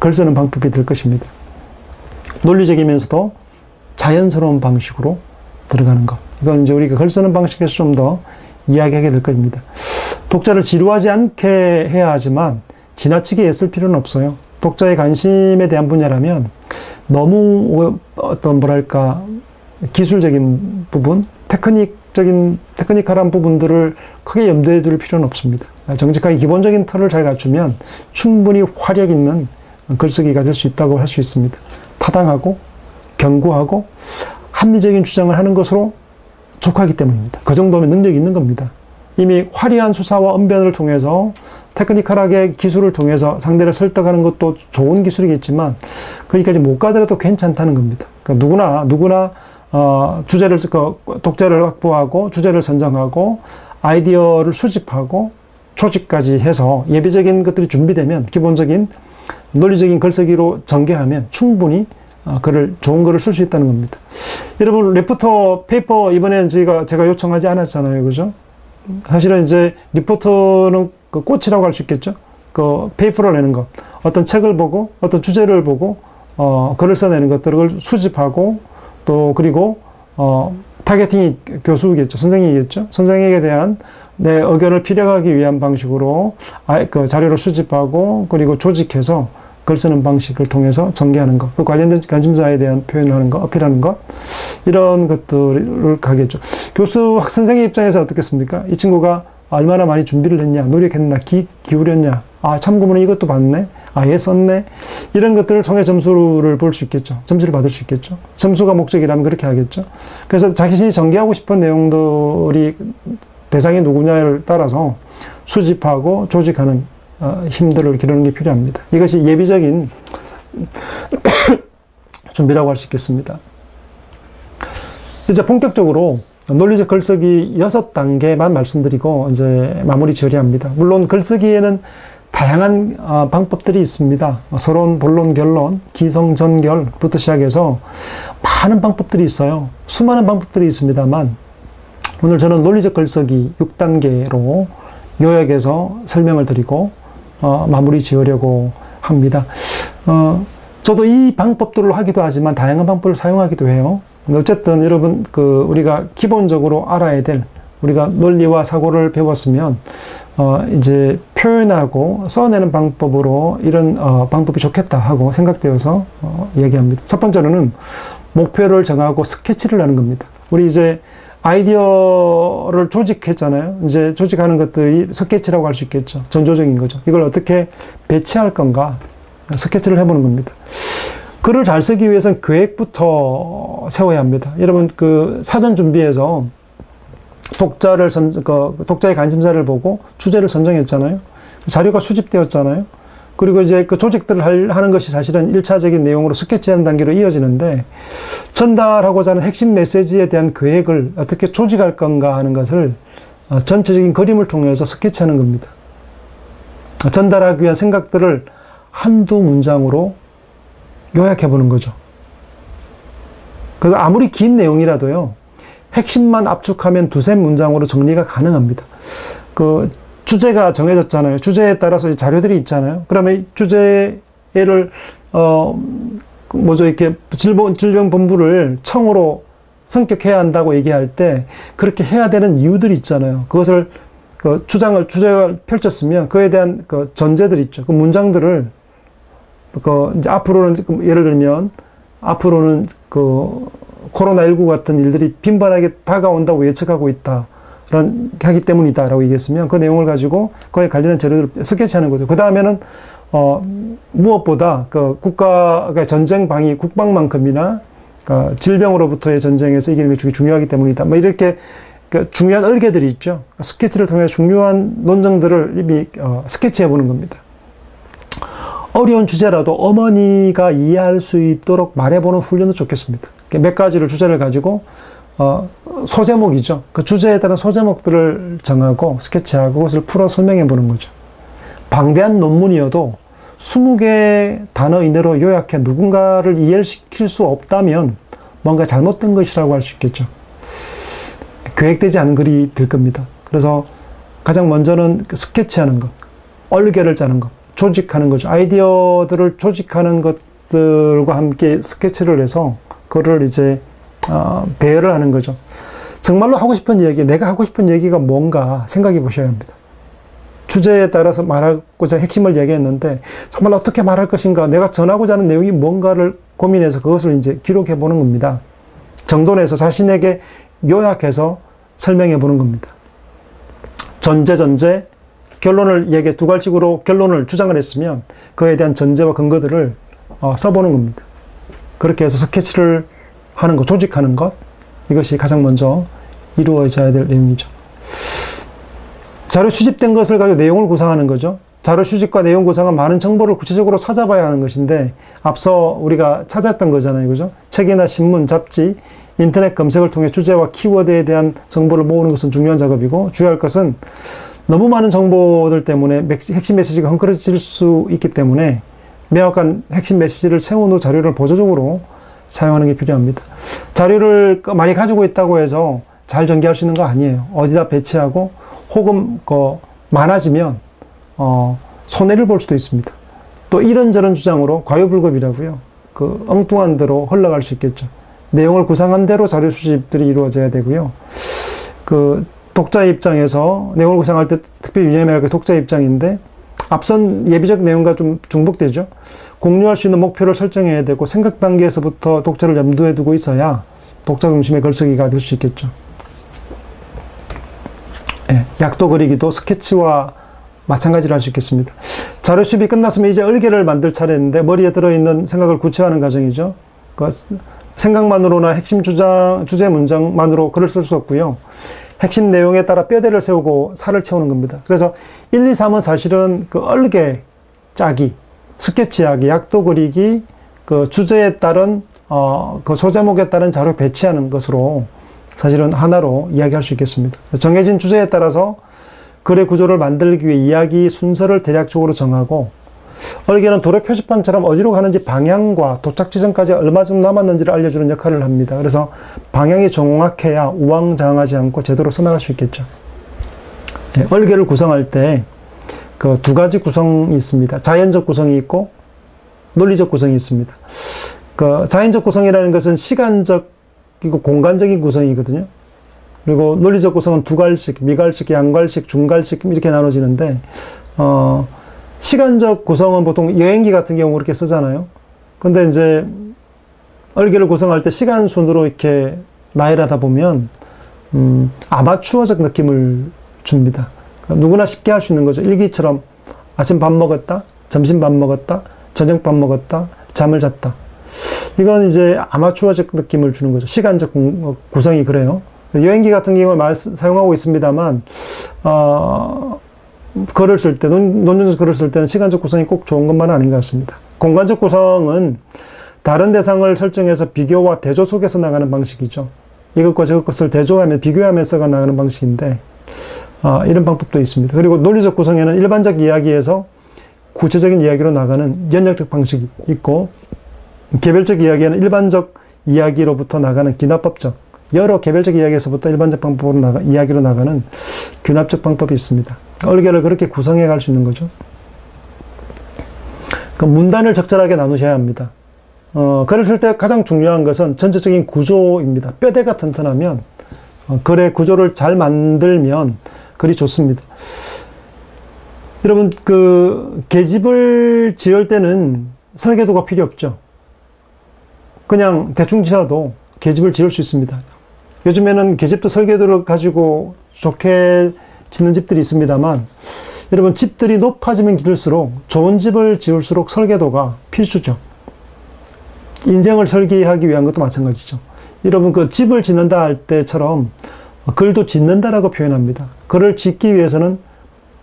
글 쓰는 방법이 될 것입니다. 논리적이면서도 자연스러운 방식으로 들어가는 것. 이건 이제 우리가 글 쓰는 방식에서 좀 더 이야기하게 될 겁니다. 독자를 지루하지 않게 해야 하지만 지나치게 애쓸 필요는 없어요. 독자의 관심에 대한 분야라면 너무 뭐랄까, 기술적인 부분, 테크니컬한 부분들을 크게 염두에 둘 필요는 없습니다. 정직하게 기본적인 틀을 잘 갖추면 충분히 화력 있는 글쓰기가 될 수 있다고 할 수 있습니다. 타당하고 견고하고 합리적인 주장을 하는 것으로 족하기 때문입니다. 그 정도면 능력이 있는 겁니다. 이미 화려한 수사와 언변을 통해서, 테크니컬하게 기술을 통해서 상대를 설득하는 것도 좋은 기술이겠지만 거기까지 못 가더라도 괜찮다는 겁니다. 그러니까 누구나 주제를, 독자를 확보하고 주제를 선정하고 아이디어를 수집하고 조직까지 해서 예비적인 것들이 준비되면, 기본적인 논리적인 글쓰기로 전개하면 충분히 좋은 글을 쓸 수 있다는 겁니다. 여러분, 리포터 페이퍼 이번에는 제가 요청하지 않았잖아요. 그죠? 사실은 이제 리포터는 그 꽃이라고 할 수 있겠죠? 그 페이퍼를 내는 것. 어떤 책을 보고, 어떤 주제를 보고, 글을 써내는 것들을 수집하고, 또, 그리고, 타겟팅이 교수겠죠. 선생님이겠죠. 선생에게 대한 내 의견을 피력하기 위한 방식으로 그 자료를 수집하고, 그리고 조직해서 글 쓰는 방식을 통해서 전개하는 것, 그 관련된 관심사에 대한 표현을 하는 것, 어필하는 것, 이런 것들을 가겠죠. 선생의 입장에서 어떻겠습니까? 이 친구가 얼마나 많이 준비를 했냐, 노력했나, 기울였냐, 참고문은 이것도 봤네, 얘 썼네, 이런 것들을 통해 점수를 볼 수 있겠죠. 점수를 받을 수 있겠죠. 점수가 목적이라면 그렇게 하겠죠. 그래서 자신이 전개하고 싶은 내용들이 대상이 누구냐를 따라서 수집하고 조직하는 힘들을 기르는 게 필요합니다. 이것이 예비적인 준비라고 할 수 있겠습니다. 이제 본격적으로 논리적 글쓰기 6단계만 말씀드리고 이제 마무리 지어야합니다. 물론 글쓰기에는 다양한 방법들이 있습니다. 서론, 본론, 결론, 기성, 전결부터 시작해서 많은 방법들이 있어요. 수많은 방법들이 있습니다만 오늘 저는 논리적 글쓰기 6단계로 요약해서 설명을 드리고 마무리 지으려고 합니다. 저도 이 방법들을 하기도 하지만 다양한 방법을 사용하기도 해요. 어쨌든 여러분, 우리가 기본적으로 알아야 될, 우리가 논리와 사고를 배웠으면 이제 표현하고 써내는 방법으로 이런 방법이 좋겠다 하고 생각되어서 얘기합니다. 첫 번째로는 목표를 정하고 스케치를 하는 겁니다. 우리 이제 아이디어를 조직했잖아요. 이제 조직하는 것들이 스케치라고 할 수 있겠죠. 전조적인 거죠. 이걸 어떻게 배치할 건가 스케치를 해보는 겁니다. 글을 잘 쓰기 위해서는 계획부터 세워야 합니다. 여러분 그 사전 준비해서 독자의 관심사를 보고 주제를 선정했잖아요. 자료가 수집되었잖아요. 그리고 이제 그 조직들을 하는 것이 사실은 1차적인 내용으로 스케치하는 단계로 이어지는데, 전달하고자 하는 핵심 메시지에 대한 계획을 어떻게 조직할 건가 하는 것을 전체적인 그림을 통해서 스케치하는 겁니다. 전달하기 위한 생각들을 한두 문장으로 요약해 보는 거죠. 그래서 아무리 긴 내용이라도요, 핵심만 압축하면 두세 문장으로 정리가 가능합니다. 그 주제가 정해졌잖아요. 주제에 따라서 자료들이 있잖아요. 그러면 주제를 이렇게 질병본부를 청으로 성격해야 한다고 얘기할 때 그렇게 해야 되는 이유들이 있잖아요. 그것을 주제를 펼쳤으면 그에 대한 그 전제들 있죠. 그 문장들을 이제 앞으로는 예를 들면 앞으로는 그 코로나19 같은 일들이 빈번하게 다가온다고 예측하고 있다. 하기 때문이다라고 얘기했으면 그 내용을 가지고 그에 관련된 자료를 스케치하는 거죠. 그 다음에는 무엇보다 그 국가가 전쟁 방위 국방만큼이나 질병으로부터의 전쟁에서 이기는 게 중요하기 때문이다. 뭐 이렇게 그 중요한 얼개들이 있죠. 스케치를 통해 중요한 논증들을 이미 스케치해 보는 겁니다. 어려운 주제라도 어머니가 이해할 수 있도록 말해보는 훈련도 좋겠습니다. 몇 가지를 주제를 가지고 소제목이죠. 그 주제에 따른 소제목들을 정하고 스케치하고 그것을 풀어 설명해 보는 거죠. 방대한 논문이어도 20개 단어 이내로 요약해 누군가를 이해시킬 수 없다면 뭔가 잘못된 것이라고 할 수 있겠죠. 계획되지 않은 글이 될 겁니다. 그래서 가장 먼저는 스케치하는 것, 얼개를 짜는 것, 조직하는 거죠. 아이디어들을 조직하는 것들과 함께 스케치를 해서 그거를 이제 배열을 하는 거죠. 정말로 하고 싶은 얘기, 내가 하고 싶은 얘기가 뭔가 생각해 보셔야 합니다. 주제에 따라서 말하고자 핵심을 얘기했는데 정말 어떻게 말할 것인가, 내가 전하고자 하는 내용이 뭔가를 고민해서 그것을 이제 기록해 보는 겁니다. 정돈해서 자신에게 요약해서 설명해 보는 겁니다. 전제, 결론을 얘기해 두 가지로 결론을 주장을 했으면 그에 대한 전제와 근거들을 써보는 겁니다. 그렇게 해서 스케치를 하는 것, 조직하는 것, 이것이 가장 먼저 이루어져야 될 내용이죠. 자료 수집된 것을 가지고 내용을 구상하는 거죠. 자료 수집과 내용 구상은 많은 정보를 구체적으로 찾아봐야 하는 것인데 앞서 우리가 찾았던 거잖아요. 그죠? 책이나 신문, 잡지, 인터넷 검색을 통해 주제와 키워드에 대한 정보를 모으는 것은 중요한 작업이고, 주의할 것은 너무 많은 정보들 때문에 핵심 메시지가 헝클어질 수 있기 때문에 명확한 핵심 메시지를 세운 후 자료를 보조적으로 사용하는 게 필요합니다. 자료를 많이 가지고 있다고 해서 잘 전개할 수 있는 거 아니에요. 어디다 배치하고 혹은 많아지면 손해를 볼 수도 있습니다. 또 이런저런 주장으로 과유불급이라고요. 그 엉뚱한 대로 흘러갈 수 있겠죠. 내용을 구상한 대로 자료 수집들이 이루어져야 되고요. 그 독자 입장에서 내용을 구상할 때 특별히 유념해야 할 게 독자 입장인데 앞선 예비적 내용과 좀 중복되죠. 공유할 수 있는 목표를 설정해야 되고 생각 단계에서부터 독자를 염두에 두고 있어야 독자 중심의 글쓰기가 될 수 있겠죠. 예, 약도 그리기도 스케치와 마찬가지로 할 수 있겠습니다. 자료 수집이 끝났으면 이제 얼개를 만들 차례인데 머리에 들어있는 생각을 구체화하는 과정이죠. 그 생각만으로나 핵심 주제 문장만으로 글을 쓸 수 없고요. 핵심 내용에 따라 뼈대를 세우고 살을 채우는 겁니다. 그래서 1, 2, 3은 사실은 그 얼개 짜기, 스케치하기, 약도 그리기, 그 주제에 따른 그 소제목에 따른 자료 배치하는 것으로 사실은 하나로 이야기할 수 있겠습니다. 정해진 주제에 따라서 글의 구조를 만들기 위해 이야기 순서를 대략적으로 정하고, 얼개는 도로 표지판처럼 어디로 가는지 방향과 도착 지점까지 얼마 정도 남았는지를 알려주는 역할을 합니다. 그래서 방향이 정확해야 우왕좌왕하지 않고 제대로 써나갈 수 있겠죠. 예, 얼개를 구성할 때 그 두 가지 구성이 있습니다. 자연적 구성이 있고 논리적 구성이 있습니다. 그 자연적 구성이라는 것은 시간적이고 공간적인 구성이거든요. 그리고 논리적 구성은 두갈식, 미갈식, 양갈식, 중갈식 이렇게 나눠지는데 시간적 구성은 보통 여행기 같은 경우 그렇게 쓰잖아요. 근데 이제 얼개를 구성할 때 시간 순으로 이렇게 나열하다 보면 아마추어적 느낌을 줍니다. 그러니까 누구나 쉽게 할 수 있는 거죠. 일기처럼 아침 밥 먹었다, 점심 밥 먹었다, 저녁 밥 먹었다, 잠을 잤다. 이건 이제 아마추어적 느낌을 주는 거죠. 시간적 구성이 그래요. 여행기 같은 경우에 많이 사용하고 있습니다만, 글을 쓸 때, 논문에서 글을 쓸 때는 시간적 구성이 꼭 좋은 것만은 아닌 것 같습니다. 공간적 구성은 다른 대상을 설정해서 비교와 대조 속에서 나가는 방식이죠. 이것과 저것을 대조하면, 비교하면서가 나가는 방식인데, 이런 방법도 있습니다. 그리고 논리적 구성에는 일반적 이야기에서 구체적인 이야기로 나가는 연역적 방식이 있고, 개별적 이야기에는 일반적 이야기로부터 나가는 기납법적, 여러 개별적 이야기에서부터 일반적 방법으로 이야기로 나가는 귀납적 방법이 있습니다. 얼개를 그렇게 구성해 갈 수 있는 거죠. 그 문단을 적절하게 나누셔야 합니다. 글을 쓸 때 가장 중요한 것은 전체적인 구조입니다. 뼈대가 튼튼하면, 글의 구조를 잘 만들면 글이 좋습니다. 여러분, 계집을 지을 때는 설계도가 필요 없죠. 그냥 대충 지어도 계집을 지을 수 있습니다. 요즘에는 계집도 설계도를 가지고 좋게 짓는 집들이 있습니다만, 여러분, 집들이 높아지면 기를수록 좋은 집을 지을수록 설계도가 필수죠. 인생을 설계하기 위한 것도 마찬가지죠. 여러분, 집을 짓는다 할 때처럼 글도 짓는다라고 표현합니다. 글을 짓기 위해서는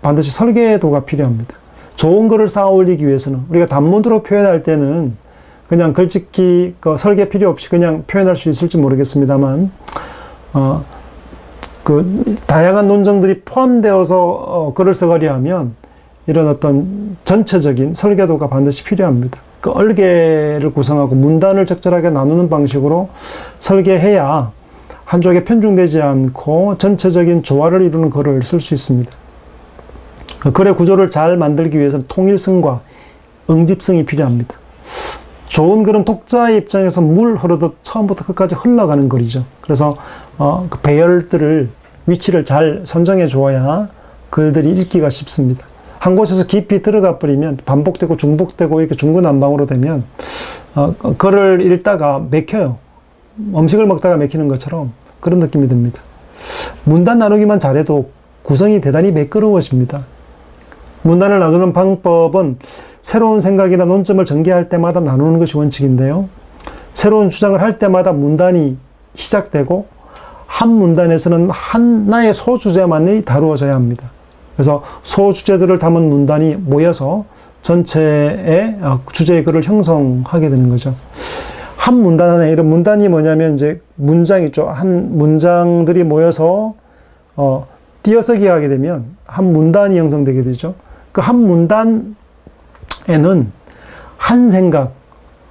반드시 설계도가 필요합니다. 좋은 글을 쌓아 올리기 위해서는, 우리가 단문으로 표현할 때는 그냥 글짓기, 설계 필요 없이 그냥 표현할 수 있을지 모르겠습니다만, 다양한 논정들이 포함되어서 글을 써가려 하면 이런 어떤 전체적인 설계도가 반드시 필요합니다. 얼개를 구성하고 문단을 적절하게 나누는 방식으로 설계해야 한쪽에 편중되지 않고 전체적인 조화를 이루는 글을 쓸 수 있습니다. 글의 구조를 잘 만들기 위해서는 통일성과 응집성이 필요합니다. 좋은 글은 독자의 입장에서 물 흐르듯 처음부터 끝까지 흘러가는 글이죠. 그래서 그 배열들을, 위치를 잘 선정해 주어야 글들이 읽기가 쉽습니다. 한 곳에서 깊이 들어가 버리면 반복되고 중복되고 이렇게 중구난방으로 되면 글을 읽다가 맥혀요. 음식을 먹다가 맥히는 것처럼 그런 느낌이 듭니다. 문단 나누기만 잘해도 구성이 대단히 매끄러워집니다. 문단을 나누는 방법은 새로운 생각이나 논점을 전개할 때마다 나누는 것이 원칙인데요. 새로운 주장을 할 때마다 문단이 시작되고 한 문단에서는 하나의 소주제만이 다루어져야 합니다. 그래서 소주제들을 담은 문단이 모여서 전체의 주제의 글을 형성하게 되는 거죠. 한 문단 안에, 이런 문단이 뭐냐면 이제 문장이죠. 한 문장들이 모여서 띄어쓰기 하게 되면 한 문단이 형성되게 되죠. 그 한 문단에는 한 생각,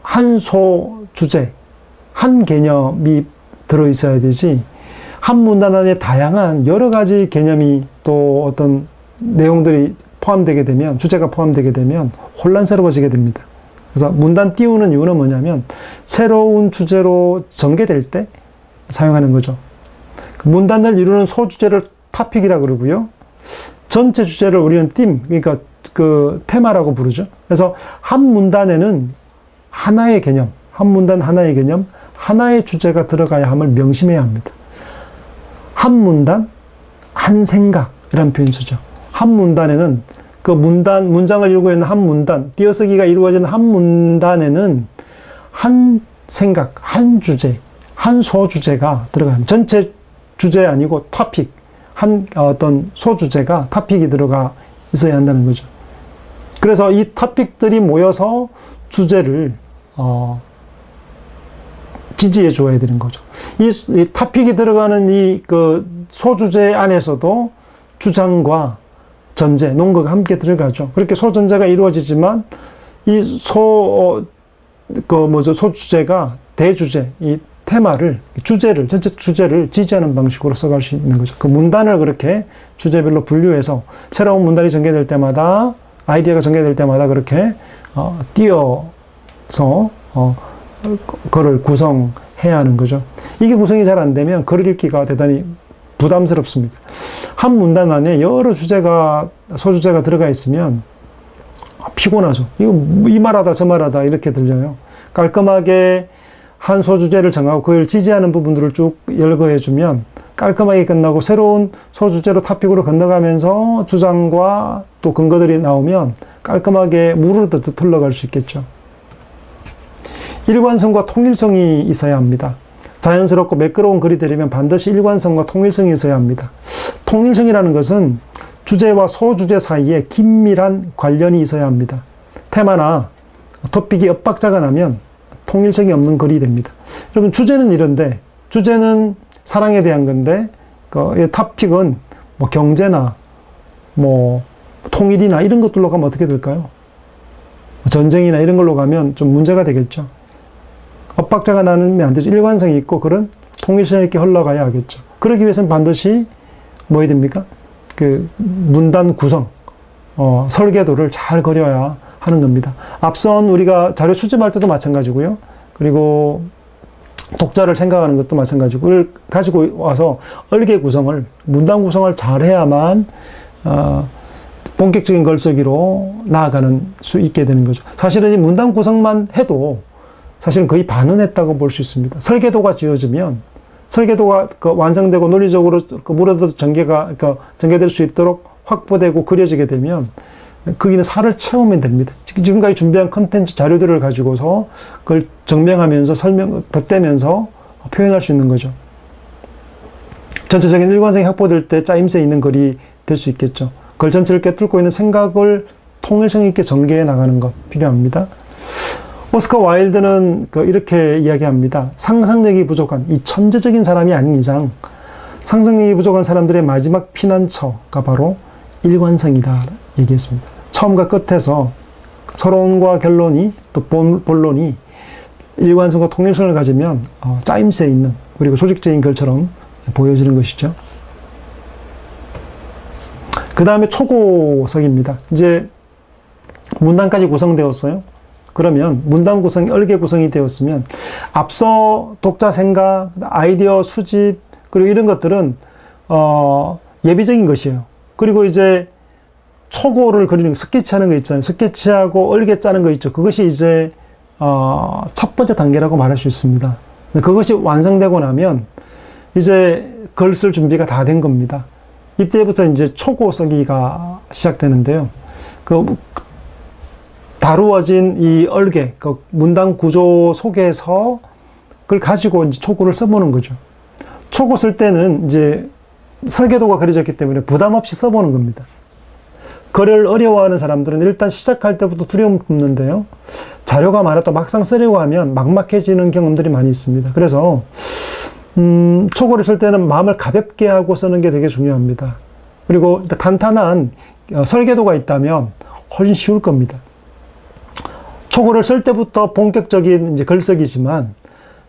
한 소주제, 한 개념이 들어있어야 되지, 한 문단 안에 다양한 여러 가지 개념이 또 어떤 내용들이 포함되게 되면, 주제가 포함되게 되면 혼란스러워지게 됩니다. 그래서 문단 띄우는 이유는 뭐냐면 새로운 주제로 전개될 때 사용하는 거죠. 문단을 이루는 소주제를 토픽이라고 그러고요. 전체 주제를 우리는 theme, 그러니까 테마라고 부르죠. 그래서 한 문단에는 하나의 개념, 한 문단 하나의 개념, 하나의 주제가 들어가야 함을 명심해야 합니다. 한 문단, 한 생각이라는 표현을 쓰죠. 한 문단에는 문장을 읽고 있는 한 문단, 띄어쓰기가 이루어지는 한 문단에는 한 생각, 한 주제, 한 소주제가 들어갑니다. 전체 주제 아니고 토픽, 어떤 소주제가 토픽이 들어가 있어야 한다는 거죠. 그래서 이 토픽들이 모여서 주제를 지지해 줘야 되는 거죠. 이 토픽이 들어가는 소주제 안에서도 주장과 전제, 논거가 함께 들어가죠. 그렇게 소전제가 이루어지지만 이 소주제가 대주제, 이 테마를, 주제를, 전체 주제를 지지하는 방식으로 써갈 수 있는 거죠. 그 문단을 그렇게 주제별로 분류해서 새로운 문단이 전개될 때마다, 아이디어가 전개될 때마다 그렇게 띄어서 글을 구성해야 하는 거죠. 이게 구성이 잘 안 되면 글을 읽기가 대단히 부담스럽습니다. 한 문단 안에 여러 주제가, 소주제가 들어가 있으면 피곤하죠. 이거 이 말하다 저 말하다 이렇게 들려요. 깔끔하게 한 소주제를 정하고 그걸 지지하는 부분들을 쭉 열거해주면 깔끔하게 끝나고 새로운 소주제로 탑픽으로 건너가면서 주장과 또 근거들이 나오면 깔끔하게 무르르듯 흘러갈 수 있겠죠. 일관성과 통일성이 있어야 합니다. 자연스럽고 매끄러운 글이 되려면 반드시 일관성과 통일성이 있어야 합니다. 통일성이라는 것은 주제와 소주제 사이에 긴밀한 관련이 있어야 합니다. 테마나 토픽이 엇박자가 나면 통일성이 없는 글이 됩니다. 여러분, 주제는 이런데, 주제는 사랑에 대한 건데, 그 토픽은 뭐 경제나 뭐 통일이나 이런 것들로 가면 어떻게 될까요? 전쟁이나 이런 걸로 가면 좀 문제가 되겠죠. 엇박자가 나면 안 되죠. 일관성이 있고 그런 통일성 있게 흘러가야 하겠죠. 그러기 위해서는 반드시 뭐 해야 됩니까? 그 문단 구성, 설계도를 잘 그려야 하는 겁니다. 앞선 우리가 자료 수집할 때도 마찬가지고요. 그리고 독자를 생각하는 것도 마찬가지고, 그걸 가지고 와서 얼개 구성을, 문단 구성을 잘 해야만 본격적인 글쓰기로 나아가는 수 있게 되는 거죠. 사실은 이 문단 구성만 해도 사실은 거의 반은 했다고 볼 수 있습니다. 설계도가 지어지면, 설계도가 완성되고 논리적으로 물어도 전개될 수 있도록 확보되고 그려지게 되면 거기는 살을 채우면 됩니다. 지금까지 준비한 컨텐츠 자료들을 가지고서 그걸 증명하면서 덧대면서 표현할 수 있는 거죠. 전체적인 일관성이 확보될 때 짜임새 있는 글이 될 수 있겠죠. 글 전체를 꿰뚫고 있는 생각을 통일성 있게 전개해 나가는 것 필요합니다. 오스카 와일드는 이렇게 이야기합니다. 상상력이 부족한, 이 천재적인 사람이 아닌 이상 상상력이 부족한 사람들의 마지막 피난처가 바로 일관성이다 얘기했습니다. 처음과 끝에서 서론과 결론이 또 본론이 일관성과 통일성을 가지면 짜임새 있는, 그리고 조직적인 글처럼 보여지는 것이죠. 그 다음에 초고석입니다. 이제 문단까지 구성되었어요. 그러면 문단 구성이 얼개 구성이 되었으면 앞서 독자 생각, 아이디어 수집, 그리고 이런 것들은 예비적인 것이에요. 그리고 이제 초고를 그리는 거, 스케치하는 거 있잖아요. 스케치하고 얼개 짜는 거 있죠. 그것이 이제 첫 번째 단계라고 말할 수 있습니다. 그것이 완성되고 나면 이제 글 쓸 준비가 다 된 겁니다. 이때부터 이제 초고 쓰기가 시작되는데요. 다루어진 이 얼개, 문단 구조 속에서 그걸 가지고 이제 초고를 써보는 거죠. 초고 쓸 때는 이제 설계도가 그려졌기 때문에 부담 없이 써보는 겁니다. 글을 어려워하는 사람들은 일단 시작할 때부터 두려움 품는데요. 자료가 많아도 막상 쓰려고 하면 막막해지는 경험들이 많이 있습니다. 그래서 초고를 쓸 때는 마음을 가볍게 하고 쓰는 게 되게 중요합니다. 그리고 탄탄한 설계도가 있다면 훨씬 쉬울 겁니다. 초고를 쓸 때부터 본격적인 이제 글쓰기지만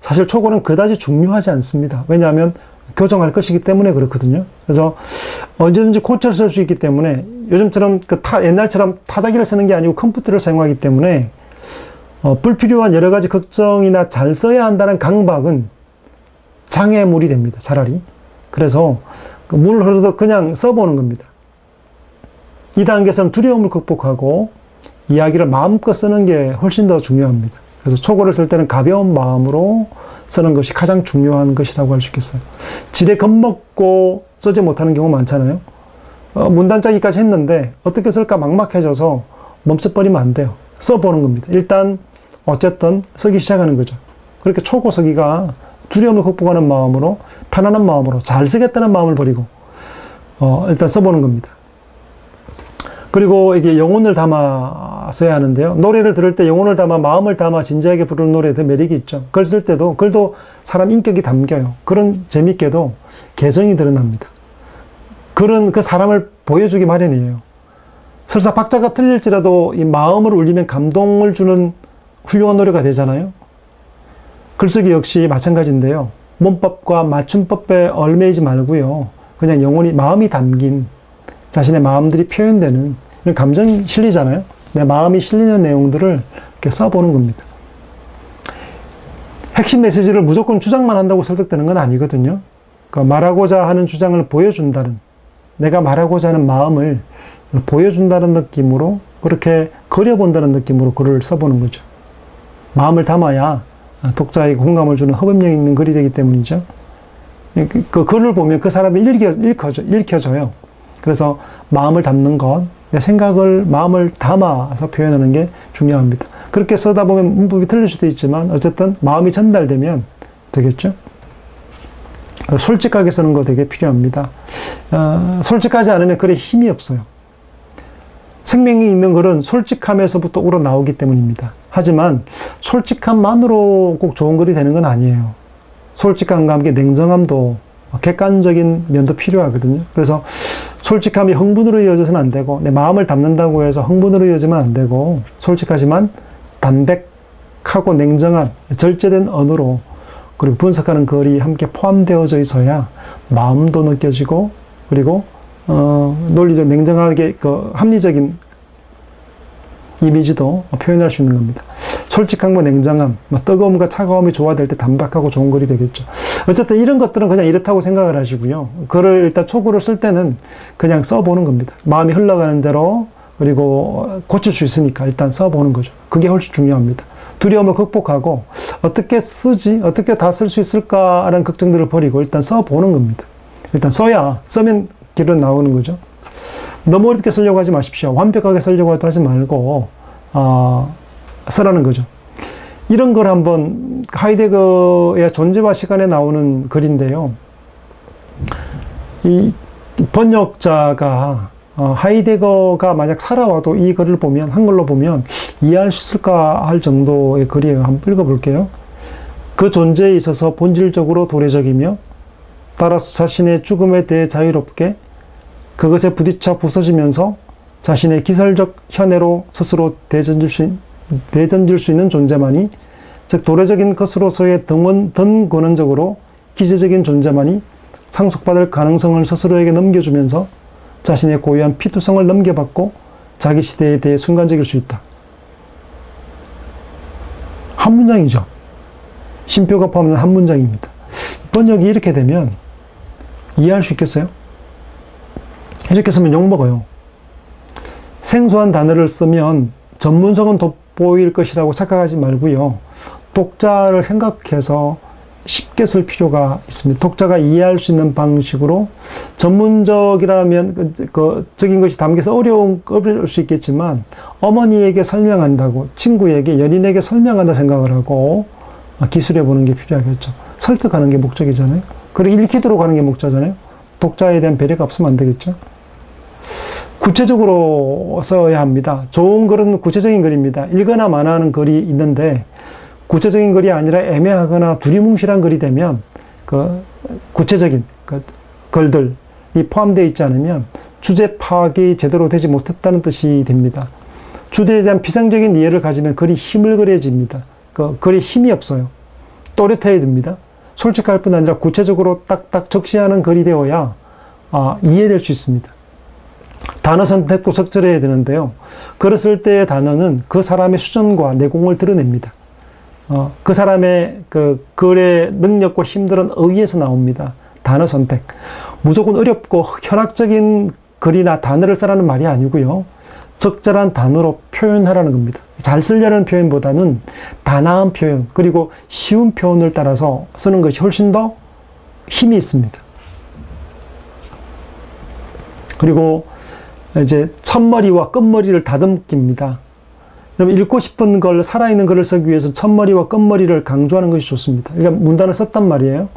사실 초고는 그다지 중요하지 않습니다. 왜냐하면 교정할 것이기 때문에 그렇거든요. 그래서 언제든지 고쳐서 쓸 수 있기 때문에 요즘처럼 옛날처럼 타자기를 쓰는 게 아니고 컴퓨터를 사용하기 때문에 불필요한 여러 가지 걱정이나 잘 써야 한다는 강박은 장애물이 됩니다. 차라리. 그래서 물 흐르듯 그냥 써보는 겁니다. 이 단계에서는 두려움을 극복하고 이야기를 마음껏 쓰는 게 훨씬 더 중요합니다. 그래서 초고를 쓸 때는 가벼운 마음으로 쓰는 것이 가장 중요한 것이라고 할 수 있겠어요. 지레 겁먹고 쓰지 못하는 경우 많잖아요. 문단 짜기까지 했는데 어떻게 쓸까 막막해져서 멈춰버리면 안 돼요. 써보는 겁니다. 일단 어쨌든 쓰기 시작하는 거죠. 그렇게 초고 쓰기가 두려움을 극복하는 마음으로, 편안한 마음으로, 잘 쓰겠다는 마음을 버리고 일단 써보는 겁니다. 그리고 이게 영혼을 담아 써야 하는데요. 노래를 들을 때 영혼을 담아, 마음을 담아 진지하게 부르는 노래에 더 매력이 있죠. 글 쓸 때도, 글도 사람 인격이 담겨요. 글은 재밌게도 개성이 드러납니다. 글은 그 사람을 보여주기 마련이에요. 설사 박자가 틀릴지라도 이 마음을 울리면 감동을 주는 훌륭한 노래가 되잖아요. 글쓰기 역시 마찬가지인데요. 문법과 맞춤법에 얽매이지 말고요. 그냥 영혼이, 마음이 담긴, 자신의 마음들이 표현되는 이런 감정이 실리잖아요. 내 마음이 실리는 내용들을 이렇게 써보는 겁니다. 핵심 메시지를 무조건 주장만 한다고 설득되는 건 아니거든요. 말하고자 하는 주장을 보여준다는, 내가 말하고자 하는 마음을 보여준다는 느낌으로, 그렇게 그려본다는 느낌으로 글을 써보는 거죠. 마음을 담아야 독자에게 공감을 주는 흡입력 있는 글이 되기 때문이죠. 그 글을 보면 그 사람이 읽혀져요. 그래서 마음을 담는 것, 내 생각을, 마음을 담아서 표현하는 게 중요합니다. 그렇게 쓰다 보면 문법이 틀릴 수도 있지만 어쨌든 마음이 전달되면 되겠죠. 솔직하게 쓰는 거 되게 필요합니다. 솔직하지 않으면 글에 힘이 없어요. 생명이 있는 글은 솔직함에서부터 우러나오기 때문입니다. 하지만 솔직함만으로 꼭 좋은 글이 되는 건 아니에요. 솔직함과 함께 냉정함도, 객관적인 면도 필요하거든요. 그래서 솔직함이 흥분으로 이어져서는 안 되고, 내 마음을 담는다고 해서 흥분으로 이어지면 안 되고, 솔직하지만 담백하고 냉정한 절제된 언어로, 그리고 분석하는 글이 함께 포함되어져 있어야 마음도 느껴지고, 그리고 논리적, 냉정하게 합리적인 이미지도 표현할 수 있는 겁니다. 솔직함과 냉정함, 뜨거움과 차가움이 조화될 때 담백하고 좋은 글이 되겠죠. 어쨌든 이런 것들은 그냥 이렇다고 생각을 하시고요. 글을 일단 초구를 쓸 때는 그냥 써보는 겁니다. 마음이 흘러가는 대로, 그리고 고칠 수 있으니까 일단 써보는 거죠. 그게 훨씬 중요합니다. 두려움을 극복하고 어떻게 쓰지? 어떻게 다 쓸 수 있을까라는 걱정들을 버리고 일단 써보는 겁니다. 일단 쓰면 길은 나오는 거죠. 너무 어렵게 쓰려고 하지 마십시오. 완벽하게 쓰려고 하지 말고 쓰라는 거죠. 이런 걸 한번, 하이데거의 존재와 시간에 나오는 글인데요. 이 번역자가 하이데거가 만약 살아와도 이 글을 보면, 한글로 보면 이해할 수 있을까 할 정도의 글이에요. 한번 읽어볼게요. 그 존재에 있어서 본질적으로 도래적이며 따라서 자신의 죽음에 대해 자유롭게 그것에 부딪혀 부서지면서 자신의 기설적 현해로 스스로 대전질 수 있는 존재만이, 즉 도래적인 것으로서의 든권원적으로 기재적인 존재만이 상속받을 가능성을 스스로에게 넘겨주면서 자신의 고유한 피투성을 넘겨받고 자기 시대에 대해 순간적일 수 있다. 한 문장이죠. 쉼표가 포함된 한 문장입니다. 번역이 이렇게 되면 이해할 수 있겠어요? 이렇게 쓰면 욕먹어요. 생소한 단어를 쓰면 전문성은 돋보일 것이라고 착각하지 말고요. 독자를 생각해서 쉽게 쓸 필요가 있습니다. 독자가 이해할 수 있는 방식으로, 전문적이라면 적인 것이 담겨서 어려울 수 있겠지만 어머니에게 설명한다고, 친구에게, 연인에게 설명한다 생각을 하고 기술해 보는 게 필요하겠죠. 설득하는 게 목적이잖아요. 그리고 읽히도록 하는 게 목적이잖아요. 독자에 대한 배려가 없으면 안 되겠죠. 구체적으로 써야 합니다. 좋은 글은 구체적인 글입니다. 읽거나 마나하는 글이 있는데 구체적인 글이 아니라 애매하거나 두리뭉실한 글이 되면 구체적인 글들이 포함되어 있지 않으면 주제 파악이 제대로 되지 못했다는 뜻이 됩니다. 주제에 대한 피상적인 이해를 가지면 글이 희물거려집니다. 글이 힘이 없어요. 또렷해야 됩니다. 솔직할 뿐 아니라 구체적으로 딱딱 적시하는 글이 되어야 이해될 수 있습니다. 단어 선택도 적절해야 되는데요. 글을 쓸 때의 단어는 그 사람의 수준과 내공을 드러냅니다. 그 사람의 글의 능력과 힘들은 의에서 나옵니다. 단어 선택. 무조건 어렵고 현학적인 글이나 단어를 쓰라는 말이 아니고요. 적절한 단어로 표현하라는 겁니다. 잘 쓰려는 표현보다는 단아한 표현, 그리고 쉬운 표현을 따라서 쓰는 것이 훨씬 더 힘이 있습니다. 그리고 이제 첫머리와 끝머리를 다듬깁니다. 여러분, 읽고 싶은 걸, 살아있는 글을 쓰기 위해서 첫머리와 끝머리를 강조하는 것이 좋습니다. 그러니까 문단을 썼단 말이에요.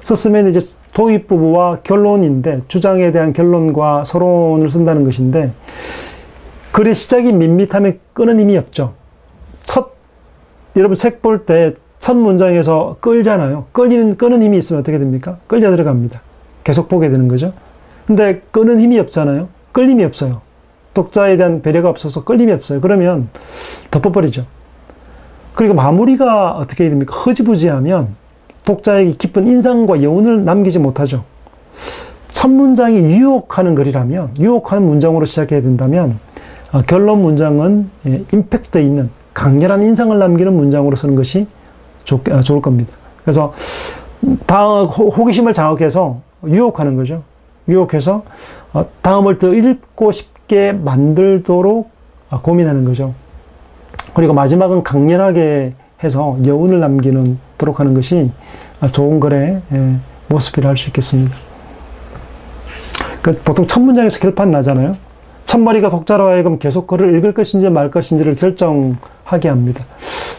썼으면 이제 도입부와 결론인데, 주장에 대한 결론과 서론을 쓴다는 것인데, 글의 시작이 밋밋하면 끄는 힘이 없죠. 여러분 책 볼 때 첫 문장에서 끌잖아요. 끄는 힘이 있으면 어떻게 됩니까? 끌려 들어갑니다. 계속 보게 되는 거죠. 근데 끄는 힘이 없잖아요. 끌림이 없어요. 독자에 대한 배려가 없어서 끌림이 없어요. 그러면 덮어버리죠. 그리고 마무리가 어떻게 해야 됩니까? 흐지부지하면 독자에게 깊은 인상과 여운을 남기지 못하죠. 첫 문장이 유혹하는 글이라면, 유혹하는 문장으로 시작해야 된다면, 결론 문장은 임팩트 있는 강렬한 인상을 남기는 문장으로 쓰는 것이 좋을 겁니다. 그래서 호기심을 자극해서 유혹하는 거죠. 유혹해서 다음을 더 읽고 싶게 만들도록 고민하는 거죠. 그리고 마지막은 강렬하게 해서 여운을 남기도록 하는 것이 좋은 글의 모습이라 할 수 있겠습니다. 보통 첫 문장에서 결판 나잖아요. 첫머리가 독자로 하여금 계속 글을 읽을 것인지 말 것인지를 결정하게 합니다.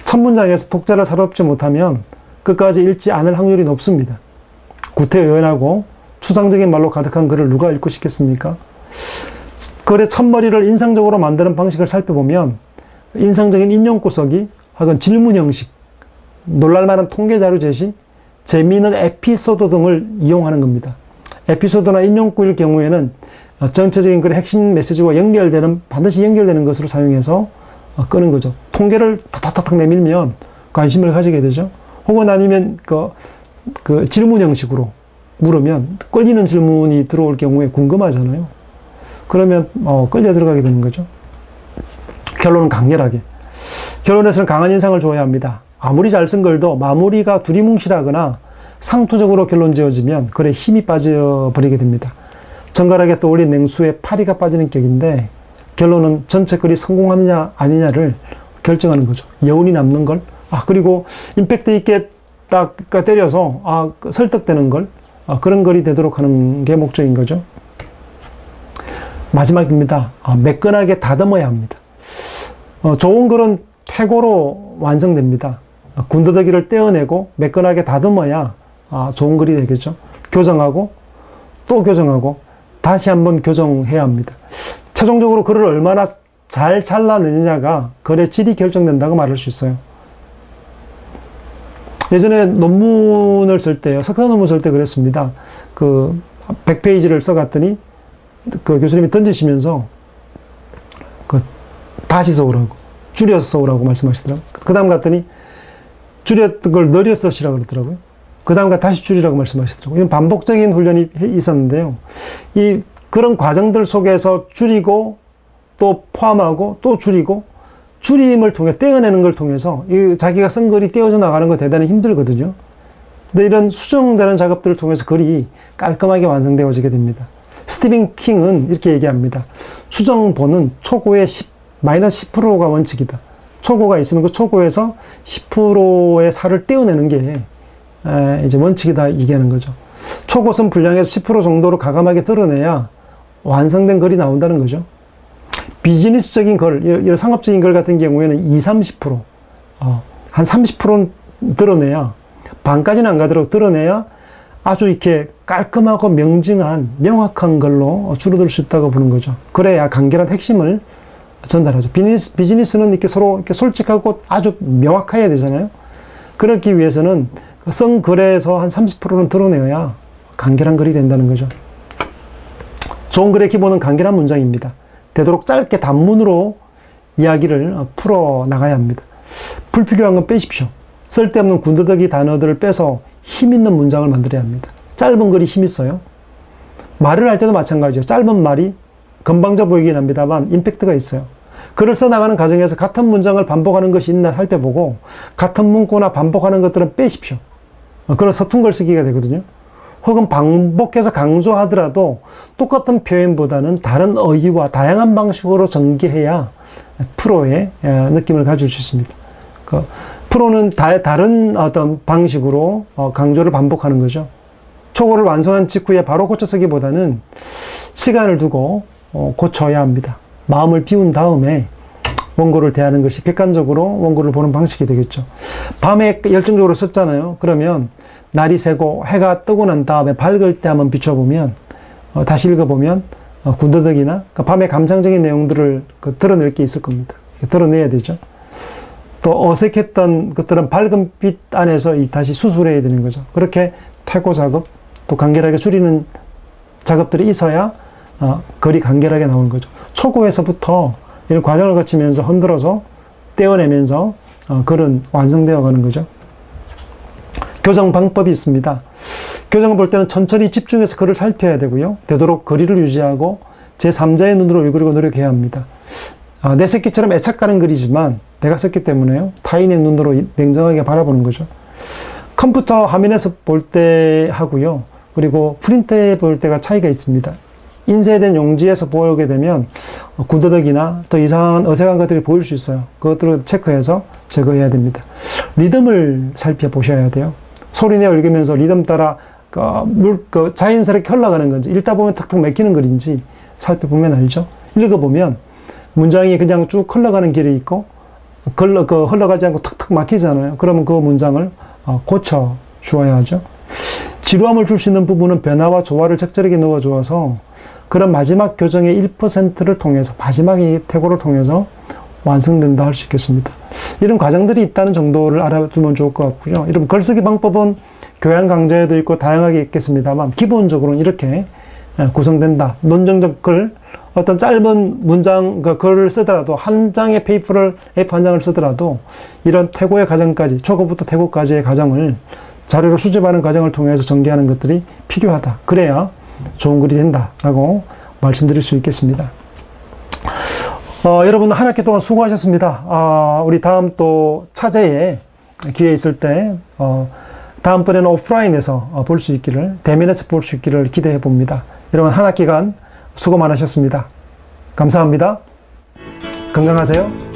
첫 문장에서 독자를 사로잡지 못하면 끝까지 읽지 않을 확률이 높습니다. 구태의연하고 추상적인 말로 가득한 글을 누가 읽고 싶겠습니까? 글의 첫머리를 인상적으로 만드는 방식을 살펴보면 인상적인 인용 구석이 혹은 질문 형식, 놀랄만한 통계 자료 제시, 재미있는 에피소드 등을 이용하는 겁니다. 에피소드나 인용구일 경우에는 전체적인 글의 핵심 메시지와 반드시 연결되는 것으로 사용해서 끄는 거죠. 통계를 탁탁탁 내밀면 관심을 가지게 되죠. 혹은 아니면 그 질문 형식으로 물으면 끌리는 질문이 들어올 경우에 궁금하잖아요. 그러면 끌려 들어가게 되는 거죠. 결론은 강렬하게. 결론에서는 강한 인상을 줘야 합니다. 아무리 잘 쓴 글도 마무리가 두리뭉실하거나 상투적으로 결론 지어지면 글에 힘이 빠져버리게 됩니다. 정갈하게 떠올린 냉수에 파리가 빠지는 격인데 결론은 전체 글이 성공하느냐 아니냐를 결정하는 거죠. 여운이 남는 걸. 그리고 임팩트 있게 딱 때려서 설득되는 걸. 그런 글이 되도록 하는 게 목적인 거죠. 마지막입니다. 매끈하게 다듬어야 합니다. 좋은 글은 퇴고로 완성됩니다. 군더더기를 떼어내고 매끈하게 다듬어야 좋은 글이 되겠죠. 교정하고 또 교정하고 다시 한번 교정해야 합니다. 최종적으로 글을 얼마나 잘 잘라내느냐가 글의 질이 결정된다고 말할 수 있어요. 예전에 논문을 쓸 때요, 석사 논문 쓸 때 그랬습니다. 100페이지를 써갔더니 그 교수님이 던지시면서 다시 써오라고, 줄여서 써오라고 말씀하시더라고요. 그 다음 갔더니 줄였던 걸 늘려 쓰시라고 그러더라고요. 그 다음 다시 줄이라고 말씀하시더라고요. 이런 반복적인 훈련이 있었는데요. 그런 과정들 속에서 줄이고 또 포함하고 또 줄이고 줄임을 통해 떼어내는 걸 통해서 자기가 쓴 글이 떼어져 나가는 거 대단히 힘들거든요. 근데 이런 수정되는 작업들을 통해서 글이 깔끔하게 완성되어지게 됩니다. 스티븐 킹은 이렇게 얘기합니다. 수정본은 초고의 마이너스 10%가 원칙이다. 초고가 있으면 그 초고에서 10%의 살을 떼어내는 게 이제 원칙이다 얘기하는 거죠. 초고선 분량에서 10% 정도로 가감하게 드러내야 완성된 글이 나온다는 거죠. 비즈니스적인 글, 이런 상업적인 글 같은 경우에는 20-30%, 한 30%는 드러내야, 반까지는 안 가도록 드러내야 아주 이렇게 깔끔하고 명확한 걸로 줄어들 수 있다고 보는 거죠. 그래야 간결한 핵심을 전달하죠. 비즈니스는 이렇게 서로 이렇게 솔직하고 아주 명확해야 되잖아요. 그렇기 위해서는 쓴 글에서 한 30%는 드러내야 간결한 글이 된다는 거죠. 좋은 글의 기본은 간결한 문장입니다. 되도록 짧게 단문으로 이야기를 풀어 나가야 합니다. 불필요한 건 빼십시오. 쓸데없는 군더더기 단어들을 빼서 힘 있는 문장을 만들어야 합니다. 짧은 글이 힘 있어요. 말을 할 때도 마찬가지죠. 짧은 말이 건방져 보이긴 합니다만 임팩트가 있어요. 글을 써나가는 과정에서 같은 문장을 반복하는 것이 있나 살펴보고 같은 문구나 반복하는 것들은 빼십시오. 그런 서툰 글 쓰기가 되거든요. 혹은 반복해서 강조하더라도 똑같은 표현보다는 다른 어휘와 다양한 방식으로 전개해야 프로의 느낌을 가질 수 있습니다. 프로는 다른 어떤 방식으로 강조를 반복하는 거죠. 초고를 완성한 직후에 바로 고쳐 쓰기보다는 시간을 두고 고쳐야 합니다. 마음을 비운 다음에 원고를 대하는 것이 객관적으로 원고를 보는 방식이 되겠죠. 밤에 열정적으로 썼잖아요. 그러면 날이 새고 해가 뜨고 난 다음에 밝을 때 한번 비춰보면 다시 읽어보면 군더더기나 밤의 감상적인 내용들을 드러낼 게 있을 겁니다. 드러내야 되죠. 또 어색했던 것들은 밝은 빛 안에서 다시 수술해야 되는 거죠. 그렇게 퇴고 작업, 또 간결하게 줄이는 작업들이 있어야 글이 간결하게 나오는 거죠. 초고에서부터 이런 과정을 거치면서 흔들어서 떼어내면서 글은 완성되어 가는 거죠. 교정 방법이 있습니다. 교정을 볼 때는 천천히 집중해서 글을 살펴야 되고요. 되도록 거리를 유지하고 제3자의 눈으로 읽으려고 노력해야 합니다. 내 새끼처럼 애착 가는 글이지만 내가 썼기 때문에요. 타인의 눈으로 냉정하게 바라보는 거죠. 컴퓨터 화면에서 볼 때 하고요. 그리고 프린트해 볼 때가 차이가 있습니다. 인쇄된 용지에서 보게 되면 군더더기나 또 이상한 어색한 것들이 보일 수 있어요. 그것들을 체크해서 제거해야 됩니다. 리듬을 살펴보셔야 돼요. 소리내어 읽으면서 리듬 따라 자연스럽게 흘러가는 건지, 읽다 보면 탁탁 맥히는 글인지 살펴보면 알죠. 읽어보면 문장이 그냥 쭉 흘러가는 길이 있고, 흘러가지 않고 탁탁 막히잖아요. 그러면 그 문장을 고쳐 주어야 하죠. 지루함을 줄 수 있는 부분은 변화와 조화를 적절하게 넣어 주어서 그런 마지막 교정의 1%를 통해서, 마지막의 태고를 통해서 완성된다 할 수 있겠습니다. 이런 과정들이 있다는 정도를 알아두면 좋을 것 같고요. 여러분, 글쓰기 방법은 교양 강좌에도 있고 다양하게 있겠습니다만, 기본적으로는 이렇게 구성된다. 논증적 글, 어떤 짧은 문장, 글을 쓰더라도, 한 장의 페이퍼를, A4 한 장을 쓰더라도, 이런 태고의 과정까지, 초급부터 태고까지의 과정을 자료로 수집하는 과정을 통해서 전개하는 것들이 필요하다. 그래야 좋은 글이 된다라고 말씀드릴 수 있겠습니다. 여러분, 한 학기 동안 수고하셨습니다. 우리 다음 또 차제에 기회 있을 때, 다음번에는 오프라인에서 볼 수 있기를, 대면에서 볼 수 있기를 기대해 봅니다. 여러분, 한 학기간 수고 많으셨습니다. 감사합니다. 건강하세요.